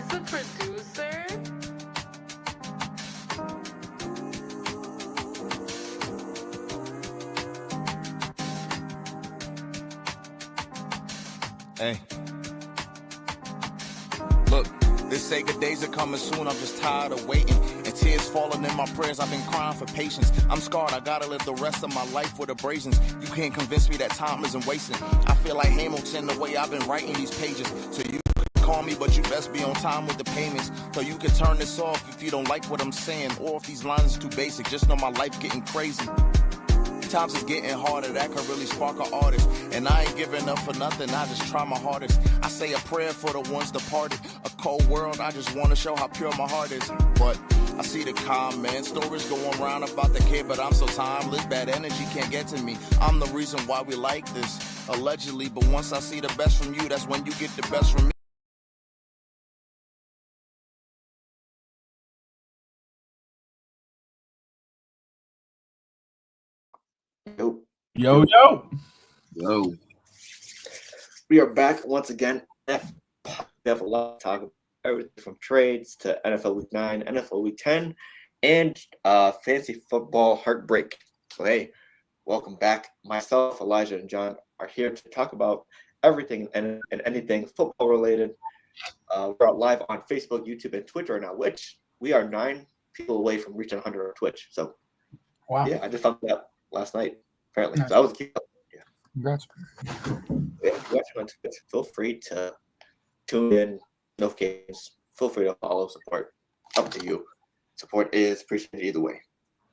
the producer? Hey. Look, this Sega days are coming soon. I'm just tired of waiting. And tears falling in my prayers. I've been crying for patience. I'm scarred. I gotta live the rest of my life with abrasions. You can't convince me that time isn't wasting. I feel like Hamilton the way I've been writing these pages. So you can call me, but you best be on time with the payments. So you can turn this off if you don't like what I'm saying. Or if these lines are too basic. Just know my life getting crazy. Times is getting harder, that could really spark an artist. And I ain't giving up for nothing, I just try my hardest. I say a prayer for the ones departed. A cold world, I just want to show how pure my heart is. But I see the comments, stories going around about the kid, but I'm so timeless, bad energy can't get to me. I'm the reason why we like this, allegedly. But once I see the best from you, that's when you get the best from me. Yo. We are back once again. We have a lot to talk about. Everything from trades to NFL Week 9, NFL Week 10, and fantasy football heartbreak. So, hey, welcome back. Myself, Elijah, and John are here to talk about everything and anything football related. We're out live on Facebook, YouTube, and Twitch right now, which we are 9 people away from reaching 100 on Twitch. So, wow. Yeah, I just found that out last night, apparently. Nice. So, I was keeping up. Yeah. Congrats. Yeah, if you're watching on Twitch, feel free to tune in, notifications. Feel free to follow, support. Up to you. Support is appreciated either way.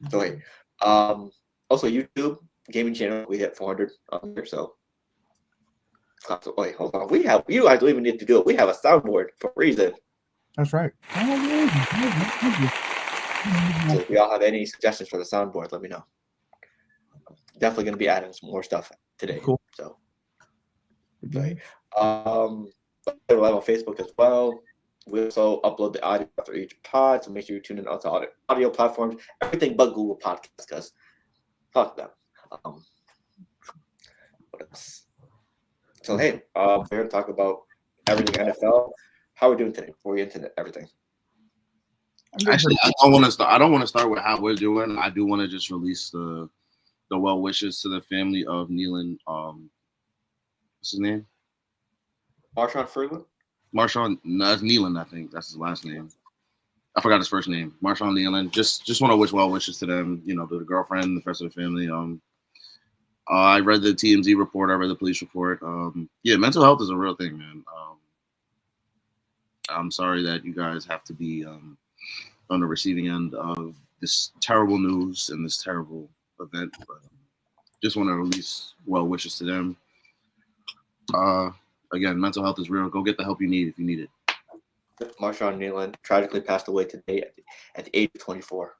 So hey, also YouTube gaming channel, we hit 400 on there. So wait, hold on. You guys don't even need to do it. We have a soundboard for a reason. That's right. So if y'all have any suggestions for the soundboard, let me know. I'm definitely gonna be adding some more stuff today. Cool. So okay. We're live on Facebook as well. We also upload the audio after each pod, so make sure you tune in to audio platforms, everything but Google Podcasts, because fuck them. What else? So hey, we're here to talk about everything NFL. How are we doing today? Before we get into everything. Actually, I don't want to start with how we're doing. I do want to just release the well wishes to the family of Nealon. What's his name? Marshawn Freeland? No, it's Nealon, I think. That's his last name. I forgot his first name. Marshawn Nealon. Just want to wish well wishes to them, to the girlfriend, the rest of the family. I read the TMZ report. I read the police report. Yeah, mental health is a real thing, man. I'm sorry that you guys have to be on the receiving end of this terrible news and this terrible event. But just want to release well wishes to them. Again, mental health is real. Go get the help you need if you need it. Marshawn Nealon tragically passed away today at the age of 24.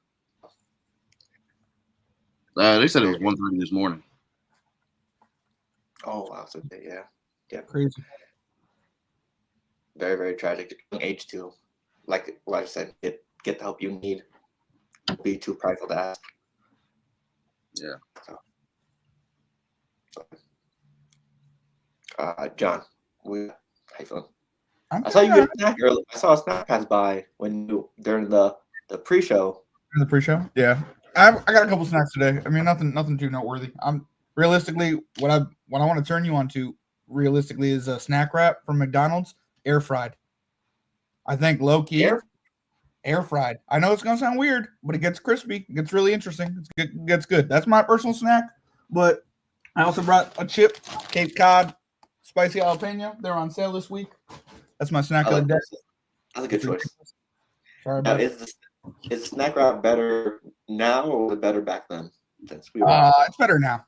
They said it was 1:30 this morning. Oh, wow. So, yeah. Crazy. Very, very tragic. Young age, too. Like I said, get the help you need. Don't be too prideful to ask. Yeah. John, how you feeling? I saw you get a snack earlier. I saw a snack pass by during the pre-show. In the pre-show, yeah. I got a couple snacks today. I mean, nothing too noteworthy. Realistically, what I want to turn you on to realistically is a snack wrap from McDonald's, air fried. I think low key air fried. I know it's gonna sound weird, but it gets crispy. It gets really interesting. It gets good. That's my personal snack. But I also brought a chip, Cape Cod, spicy jalapeno. They're on sale this week. That's my snack of the day. That's a good choice. Sorry now, about is the snack wrap better now or was it better back then? It's better now.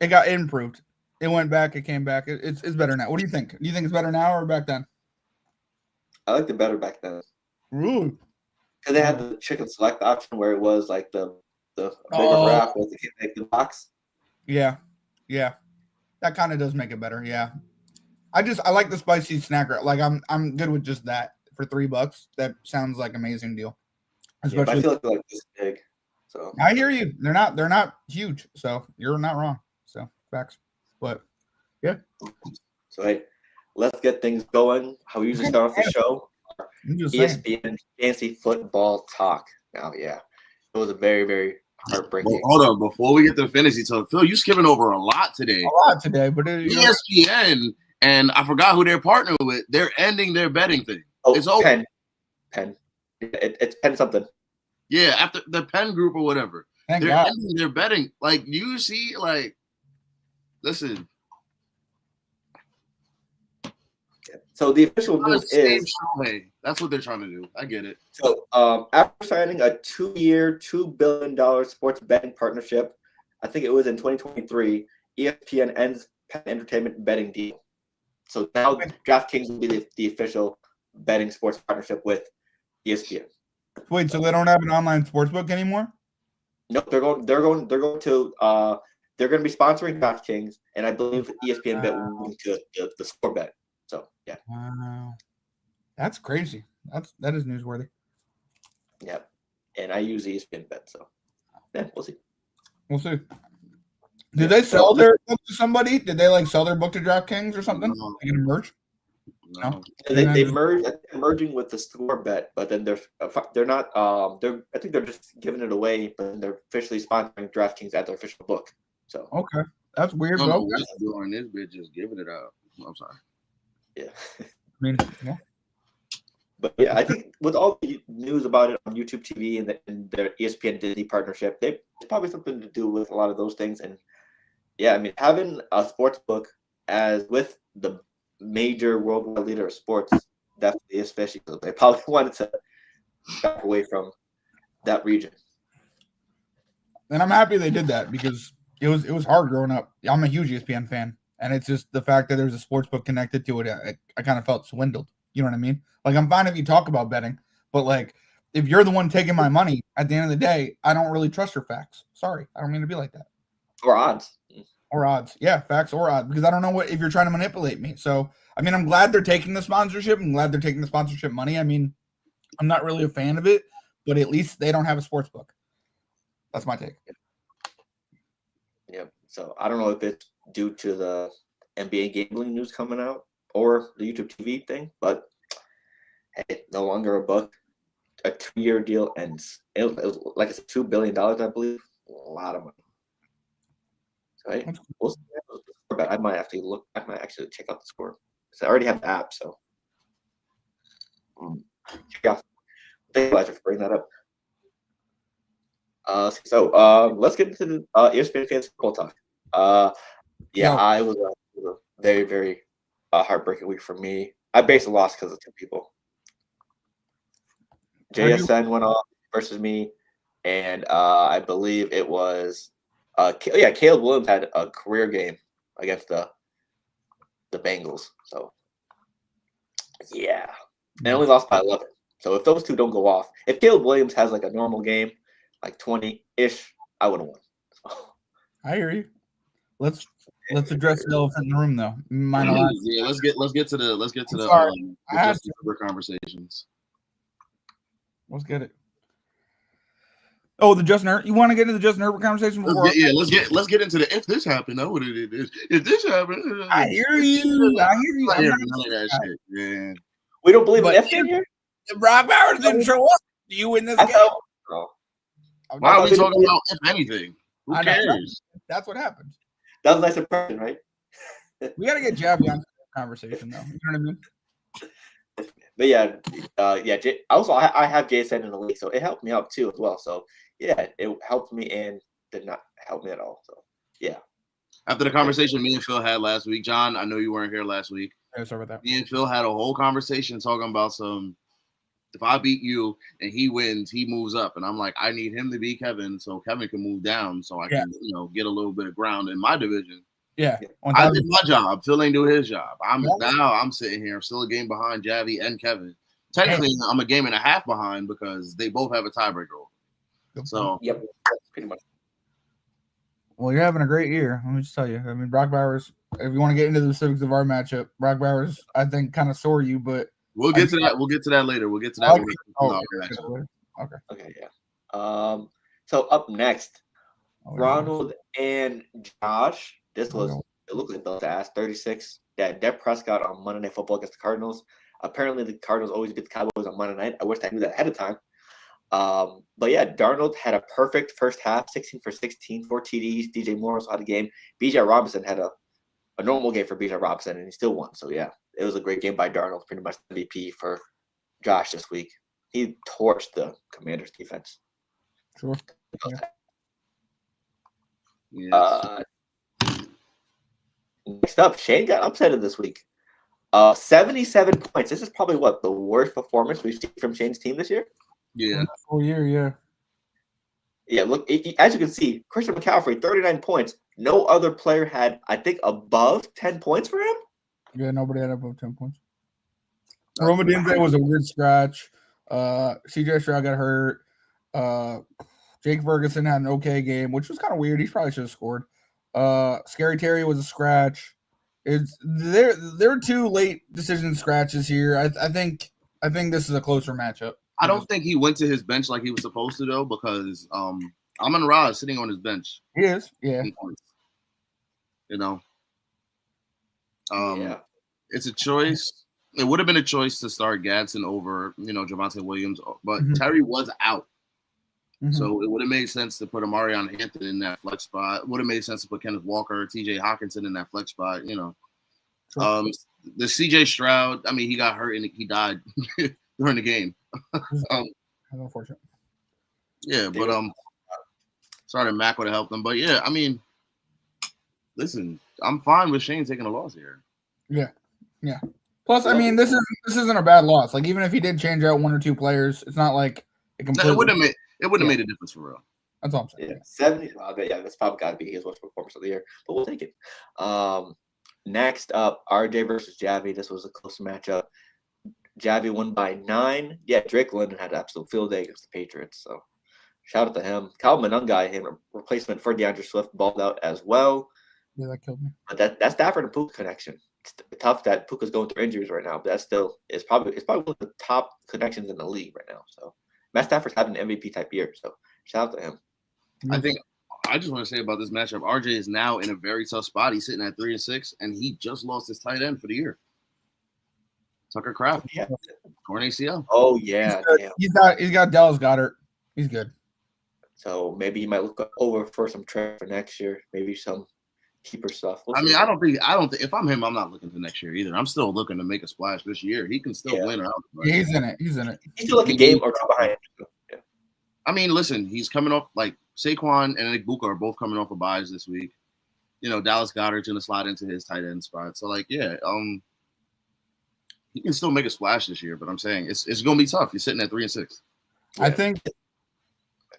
It improved. It went back. It came back. It's better now. What do you think? Do you think it's better now or back then? I liked it better back then. Really? Because they had the chicken select option where it was like the bigger wrap with the box. Yeah. That kind of does make it better. Yeah. I like the spicy snack wrap. Like I'm good with just that for $3. That sounds like an amazing deal. Especially, but I feel like they're like this big. So I hear you. They're not huge. So you're not wrong. So facts. But yeah. So hey, let's get things going. How we usually start off the show. I'm just saying. ESPN Fancy Football Talk. Now, yeah, it was a very, very heartbreaking. Well, hold on. Before we get to the fantasy talk, Phil, you skipping over a lot today. A lot today, but ESPN, and I forgot who they're partnering with. They're ending their betting thing. Oh, it's over. Penn. It's Penn something. Yeah, after the Penn Group or whatever. Thank They're God. ending their betting. Like, you see, like, listen. So the official news is that's what they're trying to do. I get it. So after signing a 2-year, $2 billion sports betting partnership, I think it was in 2023, ESPN ends Penn Entertainment betting deal. So now DraftKings will be the official betting sports partnership with ESPN. Wait, so they don't have an online sportsbook anymore? Nope, they're going to they're going to be sponsoring DraftKings, and I believe ESPN bet will move to the score bet. So yeah. Wow, that's crazy. That is newsworthy. Yep, and I use ESPN bet, so yeah, we'll see. We'll see. Did they sell their book to somebody? Did they like sell their book to DraftKings or something? No. They can merge? No. They merged. They're merging with the score bet, but then they're not. I think they're just giving it away, but they're officially sponsoring DraftKings at their official book. So okay, that's weird, I don't bro. know what's doing this bitch just giving it out. I'm sorry. Yeah. I mean, yeah. But yeah, I think with all the news about it on YouTube TV and their ESPN Disney partnership, it's probably something to do with a lot of those things. And yeah, I mean, having a sports book as with the major worldwide leader of sports definitely is fishy. So they probably wanted to back away from that region. And I'm happy they did that because it was hard growing up. I'm a huge ESPN fan, and it's just the fact that there's a sports book connected to it. I kind of felt swindled. You know what I mean? Like, I'm fine if you talk about betting, but like, if you're the one taking my money, at the end of the day, I don't really trust your facts. Sorry, I don't mean to be like that. Or odds. Or odds. Yeah, facts or odds, because I don't know if you're trying to manipulate me. So, I mean, I'm glad they're taking the sponsorship. I'm glad they're taking the sponsorship money. I mean, I'm not really a fan of it, but at least they don't have a sports book. That's my take. Yeah. So I don't know if it's due to the NBA gambling news coming out or the YouTube TV thing, but hey, no longer a book. A 2-year deal ends. It was like it's $2 billion, I believe. A lot of money. So hey, we'll see. I might have to look. I might actually check out the score. I already have the app, so yeah. Thank you, Elijah, for bringing that up. Let's get into the ESPN Fantasy Football Talk. I was a very, very heartbreaking week for me. I basically lost because of 2 people. JSN went off versus me, and I believe it was Caleb Williams had a career game against the Bengals. So yeah, and only lost by 11. So if those 2 don't go off, if Caleb Williams has like a normal game, like 20-ish, I would have won. So. I hear you. Let's address the elephant in the room, though. Yeah, let's get to the Justin Herbert conversations. Let's get it. Oh, the Justin Herbert. You want to get into the Justin Herbert conversation before? Let's get into the if this happened. Know what it is. If this happened, I hear you. I hear none of that shit, man. We don't believe in if in here. If Brock Bowers didn't show up, do you win this game? Why are we talking about if anything? Who cares? That's what happened. That was a nice impression, right? We got to get Javi on the conversation, though. You know what I mean? But I have JSN in the league, so it helped me out too as well. So yeah, it helped me and did not help me at all. So yeah. After the conversation me and Phil had last week, John, I know you weren't here last week. Yeah, sorry about that. Me and Phil had a whole conversation talking about if I beat you and he wins, he moves up. And I'm like, I need him to beat Kevin so Kevin can move down so I can, get a little bit of ground in my division. Yeah. I did my job. Phil ain't do his job. I'm sitting here. I'm still a game behind Javi and Kevin. Technically, I'm a game and a half behind because they both have a tiebreaker. So, yep, pretty much. Well, you're having a great year. Let me just tell you. I mean, Brock Bowers, if you want to get into the specifics of our matchup, Brock Bowers, I think, kind of sore you, but we'll get to that. We'll get to that later. We'll get to that. Okay, yeah. So up next, Ronald and Josh. It looked like those ass 36. Yeah, Dak Prescott on Monday Night Football against the Cardinals. Apparently, the Cardinals always beat the Cowboys on Monday night. I wish I knew that ahead of time. But yeah, Darnold had a perfect first half, 16 for 16, 4 TDs. DJ Moore also had a game. BJ Robinson had a normal game for BJ Robinson, and he still won. So yeah, it was a great game by Darnold, pretty much MVP for Josh this week. He torched the Commanders defense. Sure. Yeah. Next up, Shane got upset this week. 77 points. This is probably what the worst performance we've seen from Shane's team this year. Yeah. Full year, yeah. Yeah, look, as you can see, Christian McCaffrey, 39 points. No other player had, I think, above 10 points for him. Yeah, nobody had above 10 points. Roma Dinze was a weird scratch. CJ Stroud got hurt. Jake Ferguson had an okay game, which was kind of weird. He probably should have scored. Scary Terry was a scratch. There are 2 late decision scratches here. I think this is a closer matchup. I don't think he went to his bench like he was supposed to though, because Amon-Ra is sitting on his bench. He is, yeah. You know, Yeah. It's a choice. It would have been a choice to start Gadsden over, Javonte Williams, but Terry was out. So it would have made sense to put Amarion Hampton in that flex spot. It would have made sense to put Kenneth Walker or TJ Hawkinson in that flex spot, Sure. The CJ Stroud, I mean, he got hurt and he died during the game. Unfortunate. Yeah, but sorry, Mac would have helped them. But yeah, I mean, listen, I'm fine with Shane taking a loss here. Yeah. Plus, I mean, this isn't a bad loss. Like, even if he did change out 1 or 2 players, it's not like it completely. It wouldn't have made a difference for real. That's all I'm saying. Yeah, 70. Yeah, that's probably got to be his worst performance of the year, but we'll take it. Next up, RJ versus Javi. This was a close matchup. Javi won by 9. Yeah, Drake London had an absolute field day against the Patriots. So shout out to him. Kyle Monangai, him replacement for DeAndre Swift, balled out as well. Yeah, that killed me. But that's Stafford and Puka connection. It's tough that Puka's going through injuries right now, but that's still it's probably one of the top connections in the league right now. So Matt Stafford's having an MVP type year. So shout out to him. I just want to say about this matchup, RJ is now in a very tough spot. He's sitting at 3-6, and he just lost his tight end for the year. Tucker Kraft. Yeah. Torn ACL. Oh yeah. He's got Dallas Goedert. He's good. So maybe you might look over for some trade for next year. Maybe some keeper stuff. I mean, I don't think if I'm him, I'm not looking for next year either. I'm still looking to make a splash this year. He can still win out. Yeah, he's in it. He's still like a game or 2 behind. Yeah. I mean, listen, he's coming off like Saquon and Igbuka are both coming off of buys this week. Dallas Goedert's gonna slide into his tight end spot. So like, yeah, he can still make a splash this year, but I'm saying it's gonna be tough. He's sitting at 3-6. I think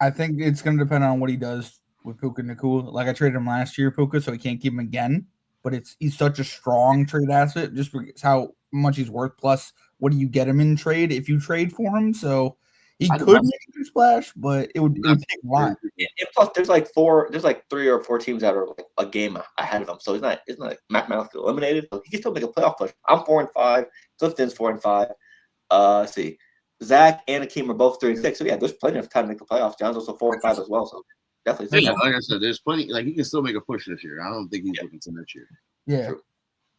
it's gonna depend on what he does with Puka Nacua. Like I traded him last year, Puka, so he can't keep him again. But he's such a strong trade asset just because how much he's worth. Plus, what do you get him in trade if you trade for him? So he could make a splash, but it would take a lot. And plus, there's like 3 or 4 teams that are like a game ahead of him. So he's not mathematically eliminated. So he can still make a playoff push. I'm 4-5. Clifton's 4-5. Let's see. Zach and Akeem are both 3-6. So yeah, there's plenty of time to make the playoffs. John's also 4-5 as well. So definitely. Yeah, like I said, there's plenty. Like he can still make a push this year. I don't think he's looking to next year. Yeah,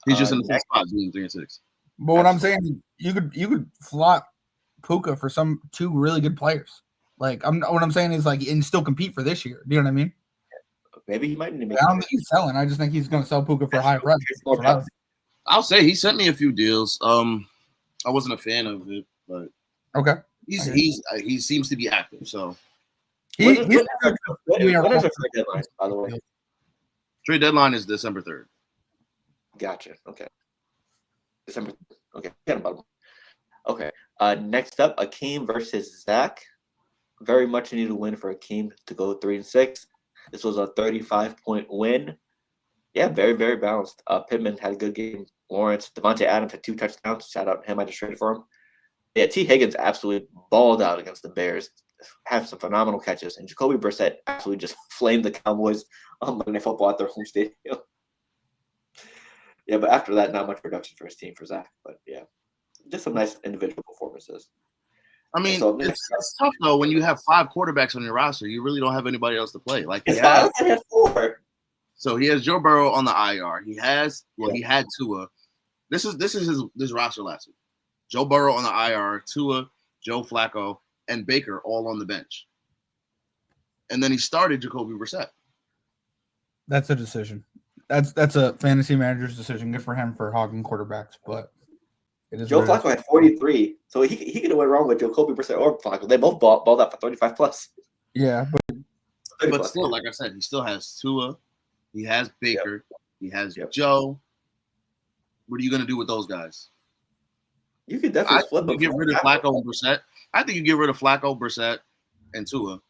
he's just in the same spot, being 3-6. But what I'm saying, you could flop Puka for 2 really good players. Like what I'm saying is like and still compete for this year. Do you know what I mean? Maybe he might need to make. I don't think he's selling. I just think he's going to sell Puka for a high price. I'll say he sent me a few deals. I wasn't a fan of it, but okay, he seems to be active. So when is the trade deadline? By the way, trade deadline is December 3rd. Gotcha. Okay. December. Okay. Okay. Next up, Akeem versus Zach. Very much needed a win for Akeem to go 3-6. This was a 35-point win. Yeah, very, very balanced. Pittman had a good game. Lawrence, Devontae Adams had 2 touchdowns. Shout out to him. I just traded for him. Yeah, T. Higgins absolutely balled out against the Bears. Had some phenomenal catches. And Jacoby Brissett absolutely just flamed the Cowboys on Monday Night Football at their home stadium. Yeah, but after that, not much production for his team, for Zach. But yeah, just some nice individual performances. I mean, it's tough though when you have 5 quarterbacks on your roster. You really don't have anybody else to play. Like he has 4. So he has Joe Burrow on the IR. He had Tua. This is his roster last week. Joe Burrow on the IR, Tua, Joe Flacco, and Baker all on the bench. And then he started Jacoby Brissett. That's a decision. That's a fantasy manager's decision. Good for him for hogging quarterbacks, but it is Joe Flacco had 43, so he could have went wrong with Jacoby Brissett or Flacco. They both balled up for 35 plus. Yeah, but still, like I said, he still has Tua, he has Baker, he has Joe. What are you going to do with those guys? You could definitely flip them. Get rid of Flacco and Brissett. I think you get rid of Flacco, Brissett, and Tua,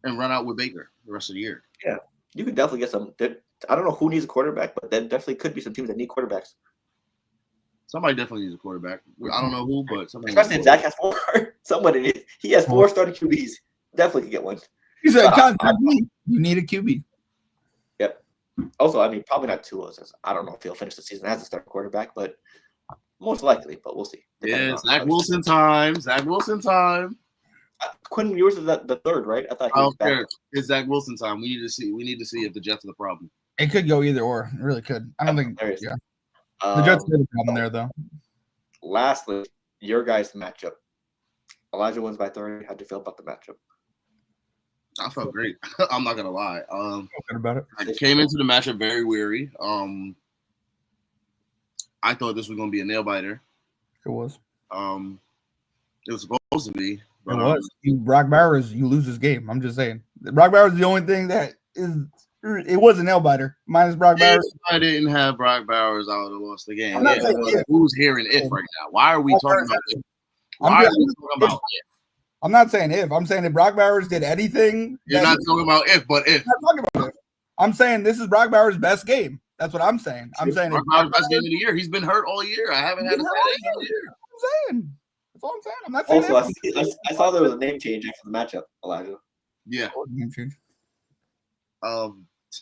and run out with Baker the rest of the year. Yeah, you could definitely get some. I don't know who needs a quarterback, but there definitely could be some teams that need quarterbacks. Somebody definitely needs a quarterback. I don't know who, but somebody. Especially if Zach has 4. Somebody needs. He has 4 starting QBs. Definitely could get one. He said, "You need a QB." Yep. Also, I mean, probably not Tua. I don't know if he'll finish the season as a starting quarterback, but most likely. But we'll see. Yeah, Zach Wilson time. Zach Wilson time. Quinn Ewers is the third, right? I thought he was back. It's Zach Wilson time. We need to see if the Jets are the problem. It could go either or. It really could. I don't think. Yeah. The Jets are the problem there, though. Lastly, your guys' matchup. Elijah wins by 30. How'd you feel about the matchup? I felt great. I'm not gonna lie. Good about it. I came into the matchup very weary. I thought this was gonna be a nail biter. It was. It was supposed to be. But, it was. Brock Bowers, you lose this game. I'm just saying. Brock Bowers is the only thing that is. It was a nail biter. Minus Brock Bowers. If I didn't have Brock Bowers, I would have lost the game. Who's hearing if right now? Why are we talking about if? I'm not saying if. I'm saying if Brock Bowers did anything. You're not talking about if, but if. I'm not talking about if. I'm saying this is Brock Bowers' best game. That's what I'm saying. I'm saying Brock Bowers' best game of the year. He's been hurt all year. I haven't had a bad game all year. I'm saying. That's all I'm saying. I'm not saying. Also, I saw there was a name change after the matchup, Elijah. Yeah. Name change.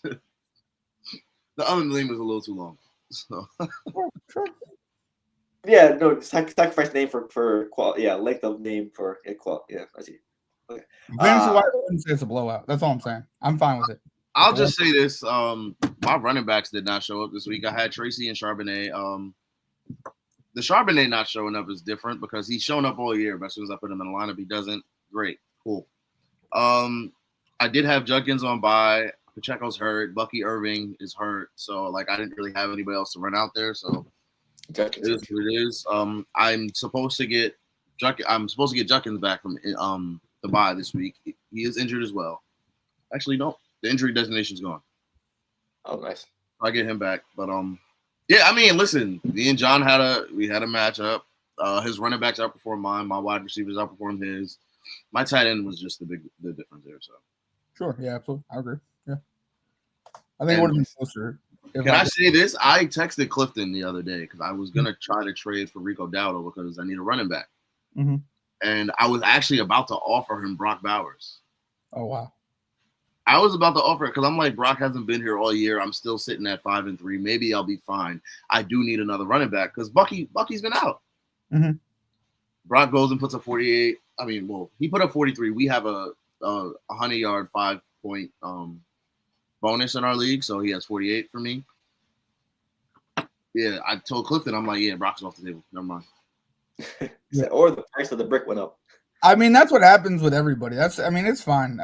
The other name was a little too long. So. Sure. Yeah, no, sacrifice name for quality. Yeah, length of name for equality. Yeah, I see. Okay. I wouldn't say it's a blowout. That's all I'm saying. I'm fine with it. I'll just say this: my running backs did not show up this week. I had Tracy and Charbonnet. The Charbonnet not showing up is different because he's shown up all year, but as soon as I put him in the lineup, he doesn't. Great, cool. I did have Judkins on bye. Pacheco's hurt. Bucky Irving is hurt. So I didn't really have anybody else to run out there. So it is what it is. I'm supposed to get Judkins back from the bye this week. He is injured as well. Actually, no. The injury designation's gone. Oh, nice. I get him back. But yeah, I mean, listen, me and John had a matchup. His running backs outperformed mine. My wide receivers outperformed his. My tight end was just the difference there. So sure, yeah, absolutely, I agree. Yeah, I think it would have been closer. Can I say this? I texted Clifton the other day because I was gonna try to trade for Rico Dowdle because I need a running back, and I was actually about to offer him Brock Bowers. Oh wow. I was about to offer it because I'm like, Brock hasn't been here all year. I'm still sitting at 5-3. Maybe I'll be fine. I do need another running back because Bucky's been out. Brock goes and puts a 48. I mean, well, he put up 43. We have a 100-yard 5-point bonus in our league, so he has 48 for me. Yeah, I told Clifton, I'm like, yeah, Brock's off the table. Never mind. Yeah. Or the price of the brick went up. I mean, that's what happens with everybody. It's fine.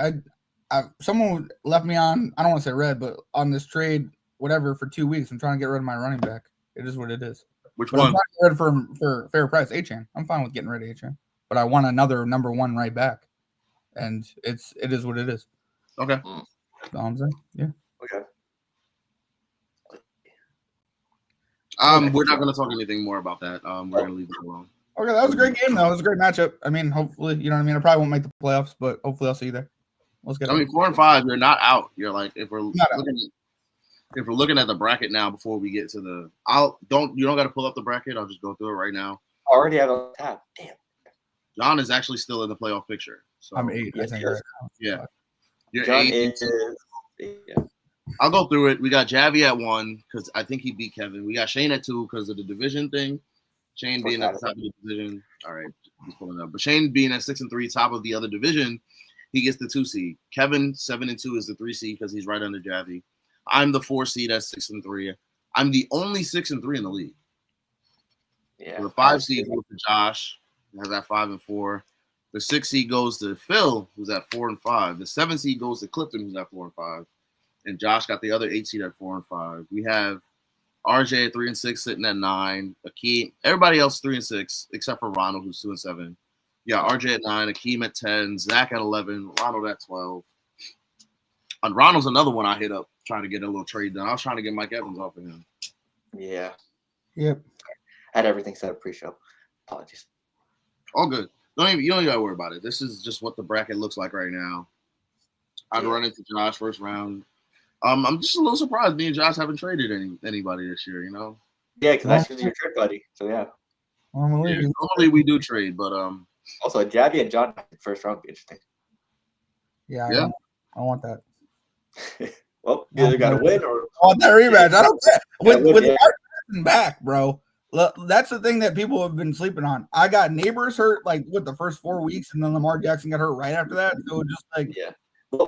Someone left me on, I don't want to say red, but on this trade, whatever, for 2 weeks. I'm trying to get rid of my running back. It is what it is. Which one? I'm trying to get rid for fair price. Achane. I'm fine with getting rid of Achane. But I want another number one right back. And it is what it is. Okay. That's all I'm saying. Yeah. Okay. We're not going to talk anything more about that. We're going to leave it alone. Okay, that was a great game, though. It was a great matchup. I mean, hopefully, you know what I mean? I probably won't make the playoffs, but hopefully I'll see you there. Let's get 4-5, you're not out. You're like, if we're looking at the bracket now before we get to the you don't got to pull up the bracket. I'll just go through it right now. I already have a tab. Damn. John is actually still in the playoff picture. So I'm 8. I think. Yeah. You're John 8. yeah. I'll go through it. We got Javi at 1 because I think he beat Kevin. We got Shane at 2 because of the division thing. Shane being at the top of the division. All right, he's pulling up. But Shane being at 6-3, top of the other division, he gets the 2 seed. Kevin 7-2 is the 3 seed because he's right under Javi. I'm the 4 seed at 6-3. I'm the only 6-3 in the league. Yeah. So the 5 seed goes to Josh, who has that 5 and 4. The 6 seed goes to Phil, who's at 4 and 5. The 7 seed goes to Clifton, who's at 4 and 5. And Josh got the other 8 seed at 4 and 5. We have RJ at 3 and 6, sitting at 9. Akeem, everybody else 3 and 6, except for Ronald, who's 2 and 7. Yeah, RJ at 9, Akeem at 10, Zach at 11, Ronald at 12. And Ronald's another one I hit up trying to get a little trade done. I was trying to get Mike Evans off of him. Yeah. Yep. I had everything set up pre-show. Apologies. All good. You don't even gotta worry about it. This is just what the bracket looks like right now. I'd run into Josh first round. I'm just a little surprised me and Josh haven't traded anybody this year, you know? Yeah, because that's your trade buddy. So yeah. Normally we do trade, but Also Jabby and John first round would be interesting. Yeah. I want that. Well, you either got to win or I want that rematch. I don't care. With yeah. Mark back, bro. That's the thing that people have been sleeping on. I got Neighbors hurt like with the first 4 weeks, and then Lamar Jackson got hurt right after that. So just like Well,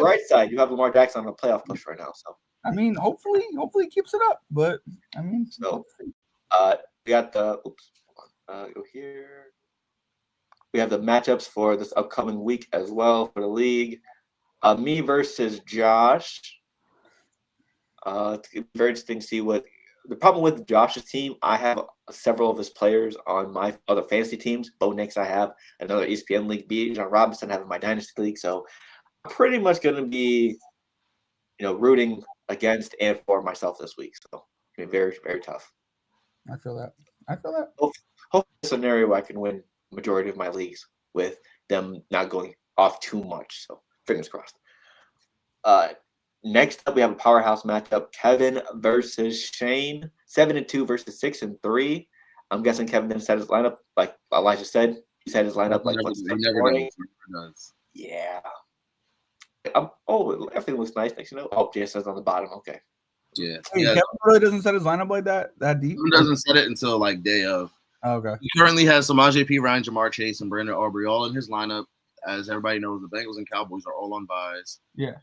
right side, you have Lamar Jackson on a playoff push right now. So I mean, hopefully he keeps it up. But I mean, so we got the go here. We have the matchups for this upcoming week as well for the league. Me versus Josh. It's very interesting to see what the problem with Josh's team. I have several of his players on my other fantasy teams. Bo Nix, I have another ESPN league. John Robinson, I have in my dynasty league. So I'm pretty much going to be, rooting against and for myself this week. So it's going to be very, very tough. I feel that. Hopefully, a scenario where I can win the majority of my leagues with them not going off too much. So fingers crossed. Next up, we have a powerhouse matchup: Kevin versus Shane. 7-2 versus 6-3. I'm guessing Kevin didn't set his lineup like Elijah said. He set his lineup like what's the morning. Yeah. Everything looks nice. Next, JS says on the bottom. Okay. Yeah. Kevin really doesn't set his lineup like that deep. He doesn't set it until like day of. Oh, okay. He currently has Samaje P. Ryan, Jamar Chase, and Brandon Aubrey all in his lineup. As everybody knows, the Bengals and Cowboys are all on buys. Yeah.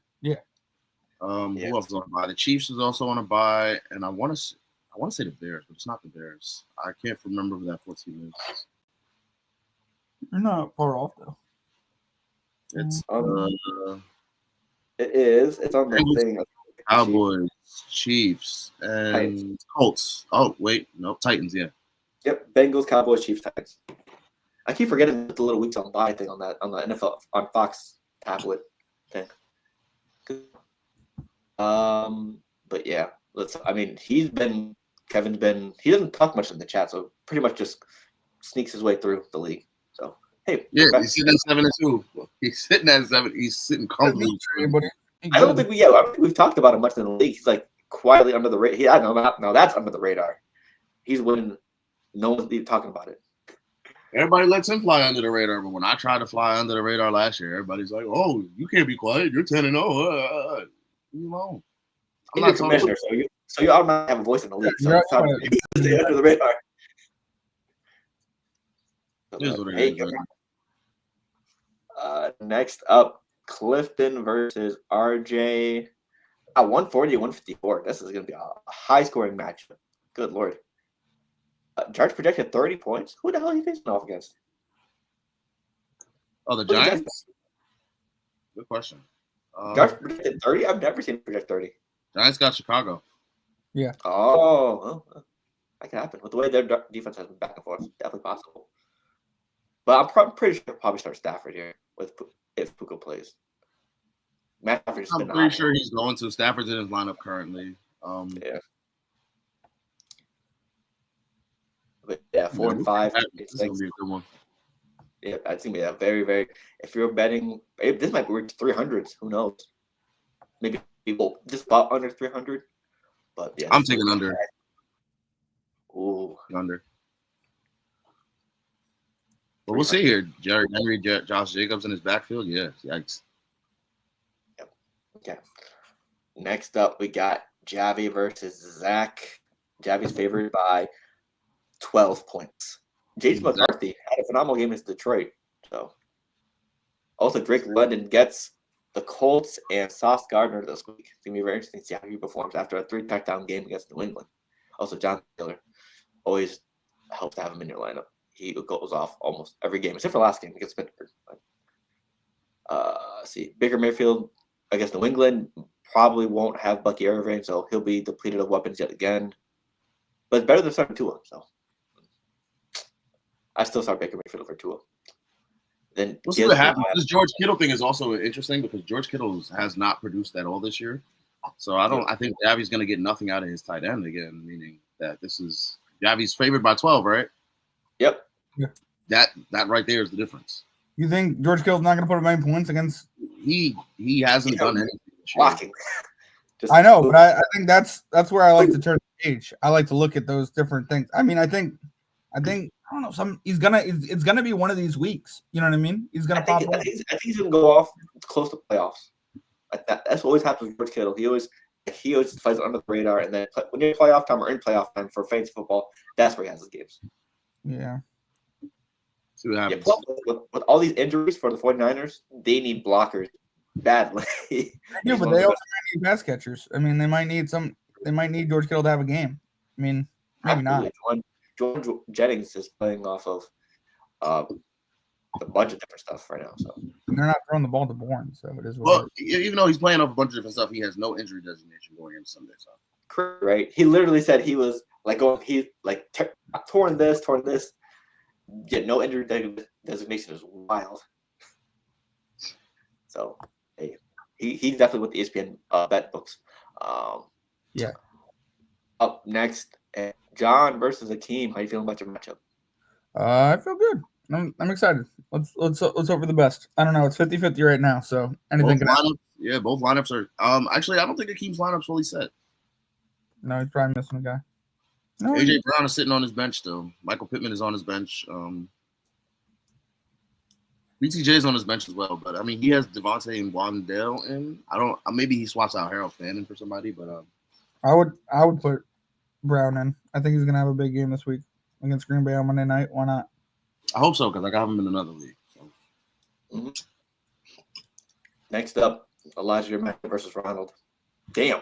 Who else is on a buy? The Chiefs is also on a buy, and I want to say the Bears, but it's not the Bears. I can't remember who that 14 is. You're not far off though. It's it is. It's on the thing. Cowboys, Chiefs, and Titans. Colts. Oh wait, no, Titans. Yeah. Yep, Bengals, Cowboys, Chiefs, Titans. I keep forgetting the little weeks on buy thing on the NFL on Fox tablet thing. But yeah, he doesn't talk much in the chat, so pretty much just sneaks his way through the league. So hey, yeah, he's sitting at 7-2. He's sitting at 7. He's sitting comfortably. I don't think we've talked about him much in the league. He's like quietly under the radar. No, that's under the radar. He's winning. No one's even talking about it. Everybody lets him fly under the radar, but when I tried to fly under the radar last year, everybody's like, "Oh, you can't be quiet. You're 10-0. Leave me alone." I'm not commissioner, so you automatically have a voice in the league. So it's under the radar. Next up, Clifton versus RJ. 140 and 154. This is going to be a high-scoring matchup. Good Lord. Jarge projected 30 points. Who the hell are you facing off against? Oh, the Giants? Good question. Jarge projected 30? I've never seen him project 30. Giants got Chicago. Yeah. Oh, well, that can happen. With the way their defense has been back and forth, definitely possible. But I'm pretty sure he'll probably start Stafford here if Puka plays. I'm pretty sure he's going to. Stafford's in his lineup currently. Yeah. But yeah, 4 and 5. This is gonna be a good one. Yeah, I think very, very. If you're betting, this might be 300s. Who knows? Maybe people just bought under 300. But yeah, I'm taking under. Ooh, under. But we'll see here. Jerry Henry, Josh Jacobs in his backfield. Yeah, yikes. Yep. Okay. Next up, we got Javi versus Zach. Javi's favored by 12 points. James McCarthy had a phenomenal game against Detroit. So, also Drake London gets the Colts and Sauce Gardner this week. It's gonna be very interesting to see how he performs after a 3 touchdown game against New England. Also, John Taylor. always helps to have him in your lineup. He goes off almost every game, except for last game against Pittsburgh. See, Baker Mayfield against New England probably won't have Bucky Irving, so he'll be depleted of weapons yet again. But it's better than starting Tua, so I still start Baker Mayfield over Tua. Then we'll see what happens. This George Kittle thing is also interesting because George Kittle has not produced at all this year. So I think Javi's going to get nothing out of his tight end again, meaning that this is Javi's favored by 12, right? Yep. Yeah. That right there is the difference. You think George Kittle's not going to put up 9 points against? He hasn't done anything. Blocking. I know, but I think that's where I like to turn the page. I like to look at those different things. I mean, I think I don't know. It's gonna be one of these weeks. You know what I mean? He's gonna pop up. I think he's gonna go off close to playoffs. That's what always happens with George Kittle. He always flies under the radar, and then when you're in playoff time or in playoff time for fantasy football, that's where he has his games. Yeah. See what happens. Yeah, with all these injuries for the 49ers, they need blockers badly. Yeah, but they also need pass catchers. I mean, they might need George Kittle to have a game. I mean, maybe not. George Jennings is playing off of a bunch of different stuff right now. So they're not throwing the ball to Bourne, so it is. Well, even though he's playing off a bunch of different stuff, he has no injury designation going into Sunday. So right, he literally said he was torn this. Yet no injury designation is wild. So hey, he's definitely with the ESPN bet books. Yeah. Up next, John versus Akeem. How you feeling about your matchup? I feel good. I'm excited. Let's hope for the best. I don't know. It's 50-50 right now, so anything can happen. Yeah, both lineups are. Actually, I don't think Akeem's lineup's fully set. No, he's probably missing a guy. No, AJ Brown is sitting on his bench still. Michael Pittman is on his bench. BTJ is on his bench as well, but I mean he has Devontae and Wandale in. Maybe he swaps out Harold Fannin for somebody, but I would put Brown in. I think he's gonna have a big game this week against Green Bay on Monday night. Why not? I hope so because I got him in another league. So. Mm-hmm. Next up, Elijah versus Ronald. Damn,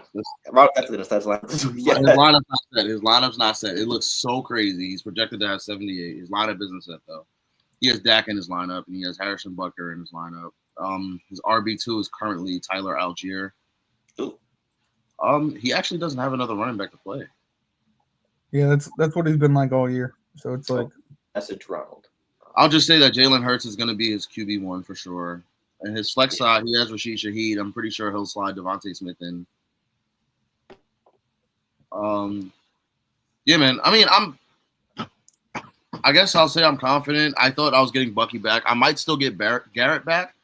Ronald definitely the stats line. His lineup's not set. His lineup's not set. It looks so crazy. He's projected to have 78. His lineup isn't set though. He has Dak in his lineup, and he has Harrison Butker in his lineup. His RB2 is currently Tyler Algier. Ooh. He actually doesn't have another running back to play. Yeah, that's what he's been like all year. So it's like message Ronald. I'll just say that Jalen Hurts is going to be his QB1 for sure. And his flex side, he has Rashid Shaheed. I'm pretty sure he'll slide Devontae Smith in. Yeah, man. I mean, I guess I'll say I'm confident. I thought I was getting Bucky back. I might still get Garrett back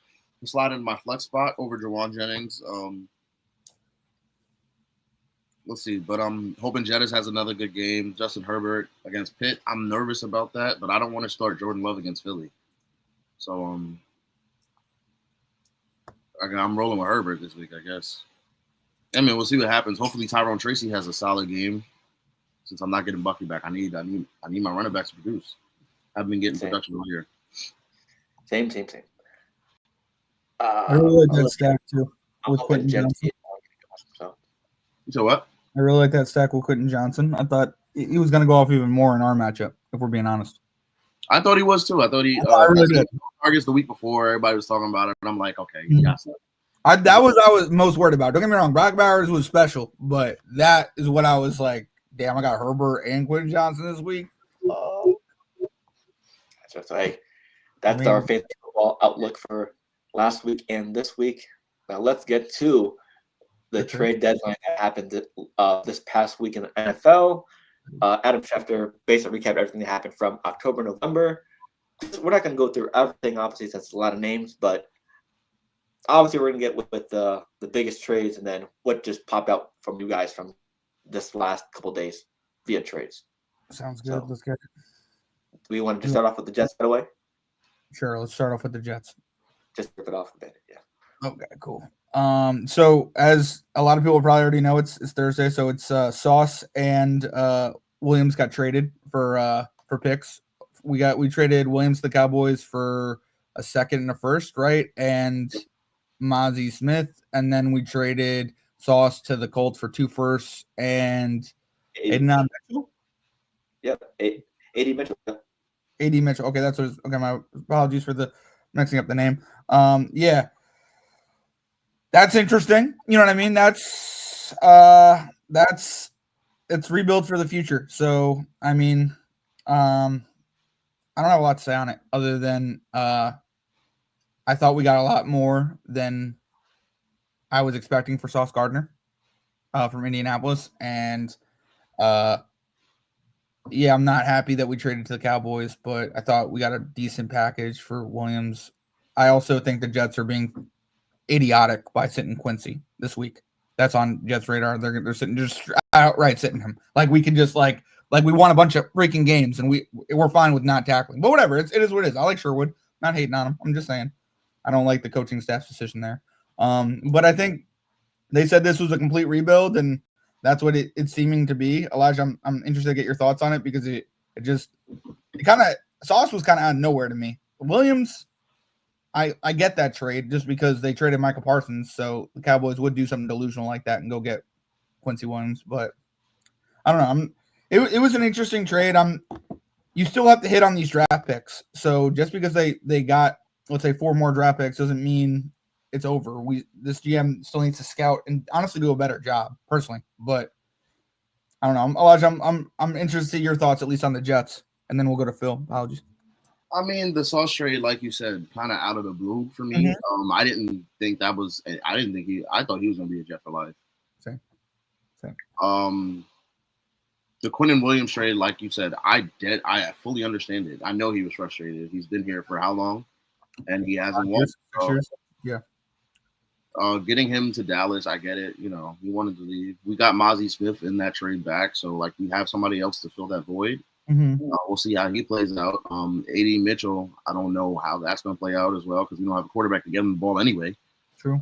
and slide into my flex spot over Jawan Jennings. Let's see. But I'm hoping Jettis has another good game. Justin Herbert against Pitt. I'm nervous about that, but I don't want to start Jordan Love against Philly. So I'm rolling with Herbert this week, I guess. I mean, we'll see what happens. Hopefully Tyrone Tracy has a solid game. Since I'm not getting Bucky back, I need my running backs to produce. I've been getting production all year. Same. I really like that stack too with Quentin Johnson. You said what? I really like that stack with Quentin Johnson. I thought he was going to go off even more in our matchup, if we're being honest. I thought he was too. I thought he really did. Targets the week before. Everybody was talking about it, and I'm like, okay, he got some. That was I was most worried about. Don't get me wrong, Brock Bowers was special, but that is what I was like. Damn, I got Herbert and Quentin Johnson this week. That's our fantasy football outlook for last week and this week. Now let's get to the trade deadline that happened this past week in the NFL. Adam Schefter basically recapped everything that happened from October, November. We're not going to go through everything, obviously, since it's a lot of names, but obviously we're going to get with the biggest trades and then what just popped out from you guys from this last couple of days via trades. Sounds good. So, let's get it. Do we want to start off with the Jets right away? Sure, let's start off with the Jets. Just rip it off a bit, yeah. Okay, cool. So as a lot of people probably already know, it's Thursday, so it's Sauce and Williams got traded for picks. We traded Williams to the Cowboys for a second and a first, right? And Mozzie Smith, and then we traded Sauce to the Colts for 2 firsts and Aiden. Yep. AD Mitchell. AD Mitchell. Okay, that's what. Okay, my apologies for the mixing up the name. Yeah, that's interesting. You know what I mean? That's it's rebuild for the future. So I mean, I don't have a lot to say on it other than I thought we got a lot more than I was expecting for Sauce Gardner from Indianapolis, and yeah, I'm not happy that we traded to the Cowboys, but I thought we got a decent package for Williams. I also think the Jets are being idiotic by sitting Quincy this week. That's on Jets' radar. They're sitting just outright sitting him. Like we can just like we won a bunch of freaking games and we're fine with not tackling. But whatever, it is what it is. I like Sherwood. Not hating on him. I'm just saying I don't like the coaching staff's decision there. But I think they said this was a complete rebuild, and that's what it's seeming to be. Elijah, I'm interested to get your thoughts on it because it kind of Sauce was kind of out of nowhere to me. Williams, I get that trade just because they traded Micah Parsons, so the Cowboys would do something delusional like that and go get Quincy Williams. But I don't know. It was an interesting trade. You still have to hit on these draft picks. So just because they got, let's say, 4 more draft picks doesn't mean it's over. This GM still needs to scout and honestly do a better job personally. But I don't know. Elijah, I'm interested to see your thoughts at least on the Jets, and then we'll go to Phil. Apologies. I mean, the Sauce trade, like you said, kind of out of the blue for me. Mm-hmm. I didn't think that was. I thought he was going to be a Jet for life. Same. The Quinnen Williams trade, like you said, I fully understand it. I know he was frustrated. He's been here for how long, and he hasn't won. Yeah. Getting him to Dallas, I get it. You know, he wanted to leave. We got Mozzie Smith in that trade back, so like we have somebody else to fill that void. Mm-hmm. We'll see how he plays out. AD Mitchell, I don't know how that's going to play out as well because we don't have a quarterback to give him the ball anyway. True.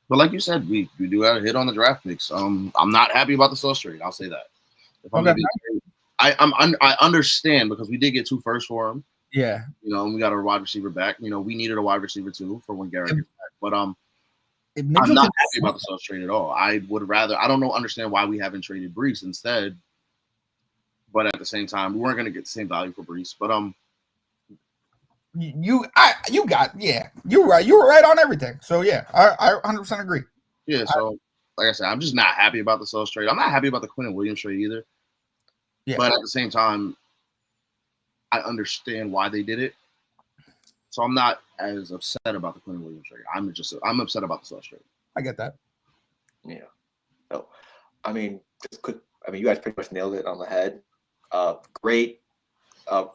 But like you said, we do have a hit on the draft picks. I'm not happy about the Sauce trade. I'll say that. If I'm I understand because we did get 2 firsts for him. Yeah. You know, and we got a wide receiver back. You know, we needed a wide receiver too for when Garrett gets back. But I'm not happy about the Sauce trade at all. I would rather. I don't understand why we haven't traded Brees instead. But at the same time, we weren't going to get the same value for Brees. But you were right. You were right on everything. So yeah, I 100% agree. Yeah. So like I said, I'm just not happy about the Sauce trade. I'm not happy about the Quinnen Williams trade either. Yeah. But at the same time, I understand why they did it. So I'm not as upset about the Quinnen Williams trade. I'm upset about the Sauce trade. I get that. Yeah. No, I mean, you guys pretty much nailed it on the head. Great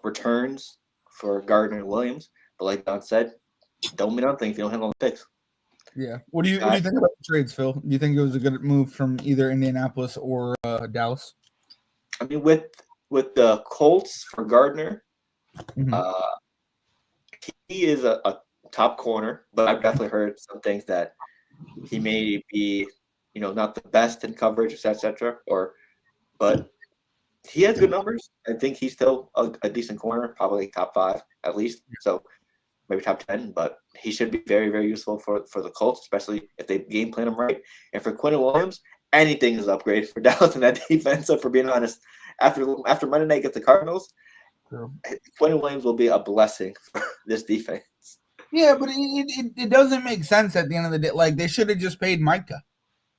returns for Gardner and Williams, but like Don said, don't mean nothing if you don't handle the picks. Yeah. What do you think about the trades, Phil? Do you think it was a good move from either Indianapolis or Dallas? I mean, with the Colts for Gardner, mm-hmm. He is a top corner, but I've definitely heard some things that he may be, not the best in coverage, etc. But he has good numbers. I think he's still a decent corner, probably top 5 at least. So maybe top 10, but he should be very, very useful for the Colts, especially if they game plan him right. And for Quinnen Williams, anything is upgrade for Dallas in that defense. So for being honest, after Monday night against the Cardinals, Quinnen Williams will be a blessing for this defense. Yeah, but it doesn't make sense at the end of the day. Like they should have just paid Micah.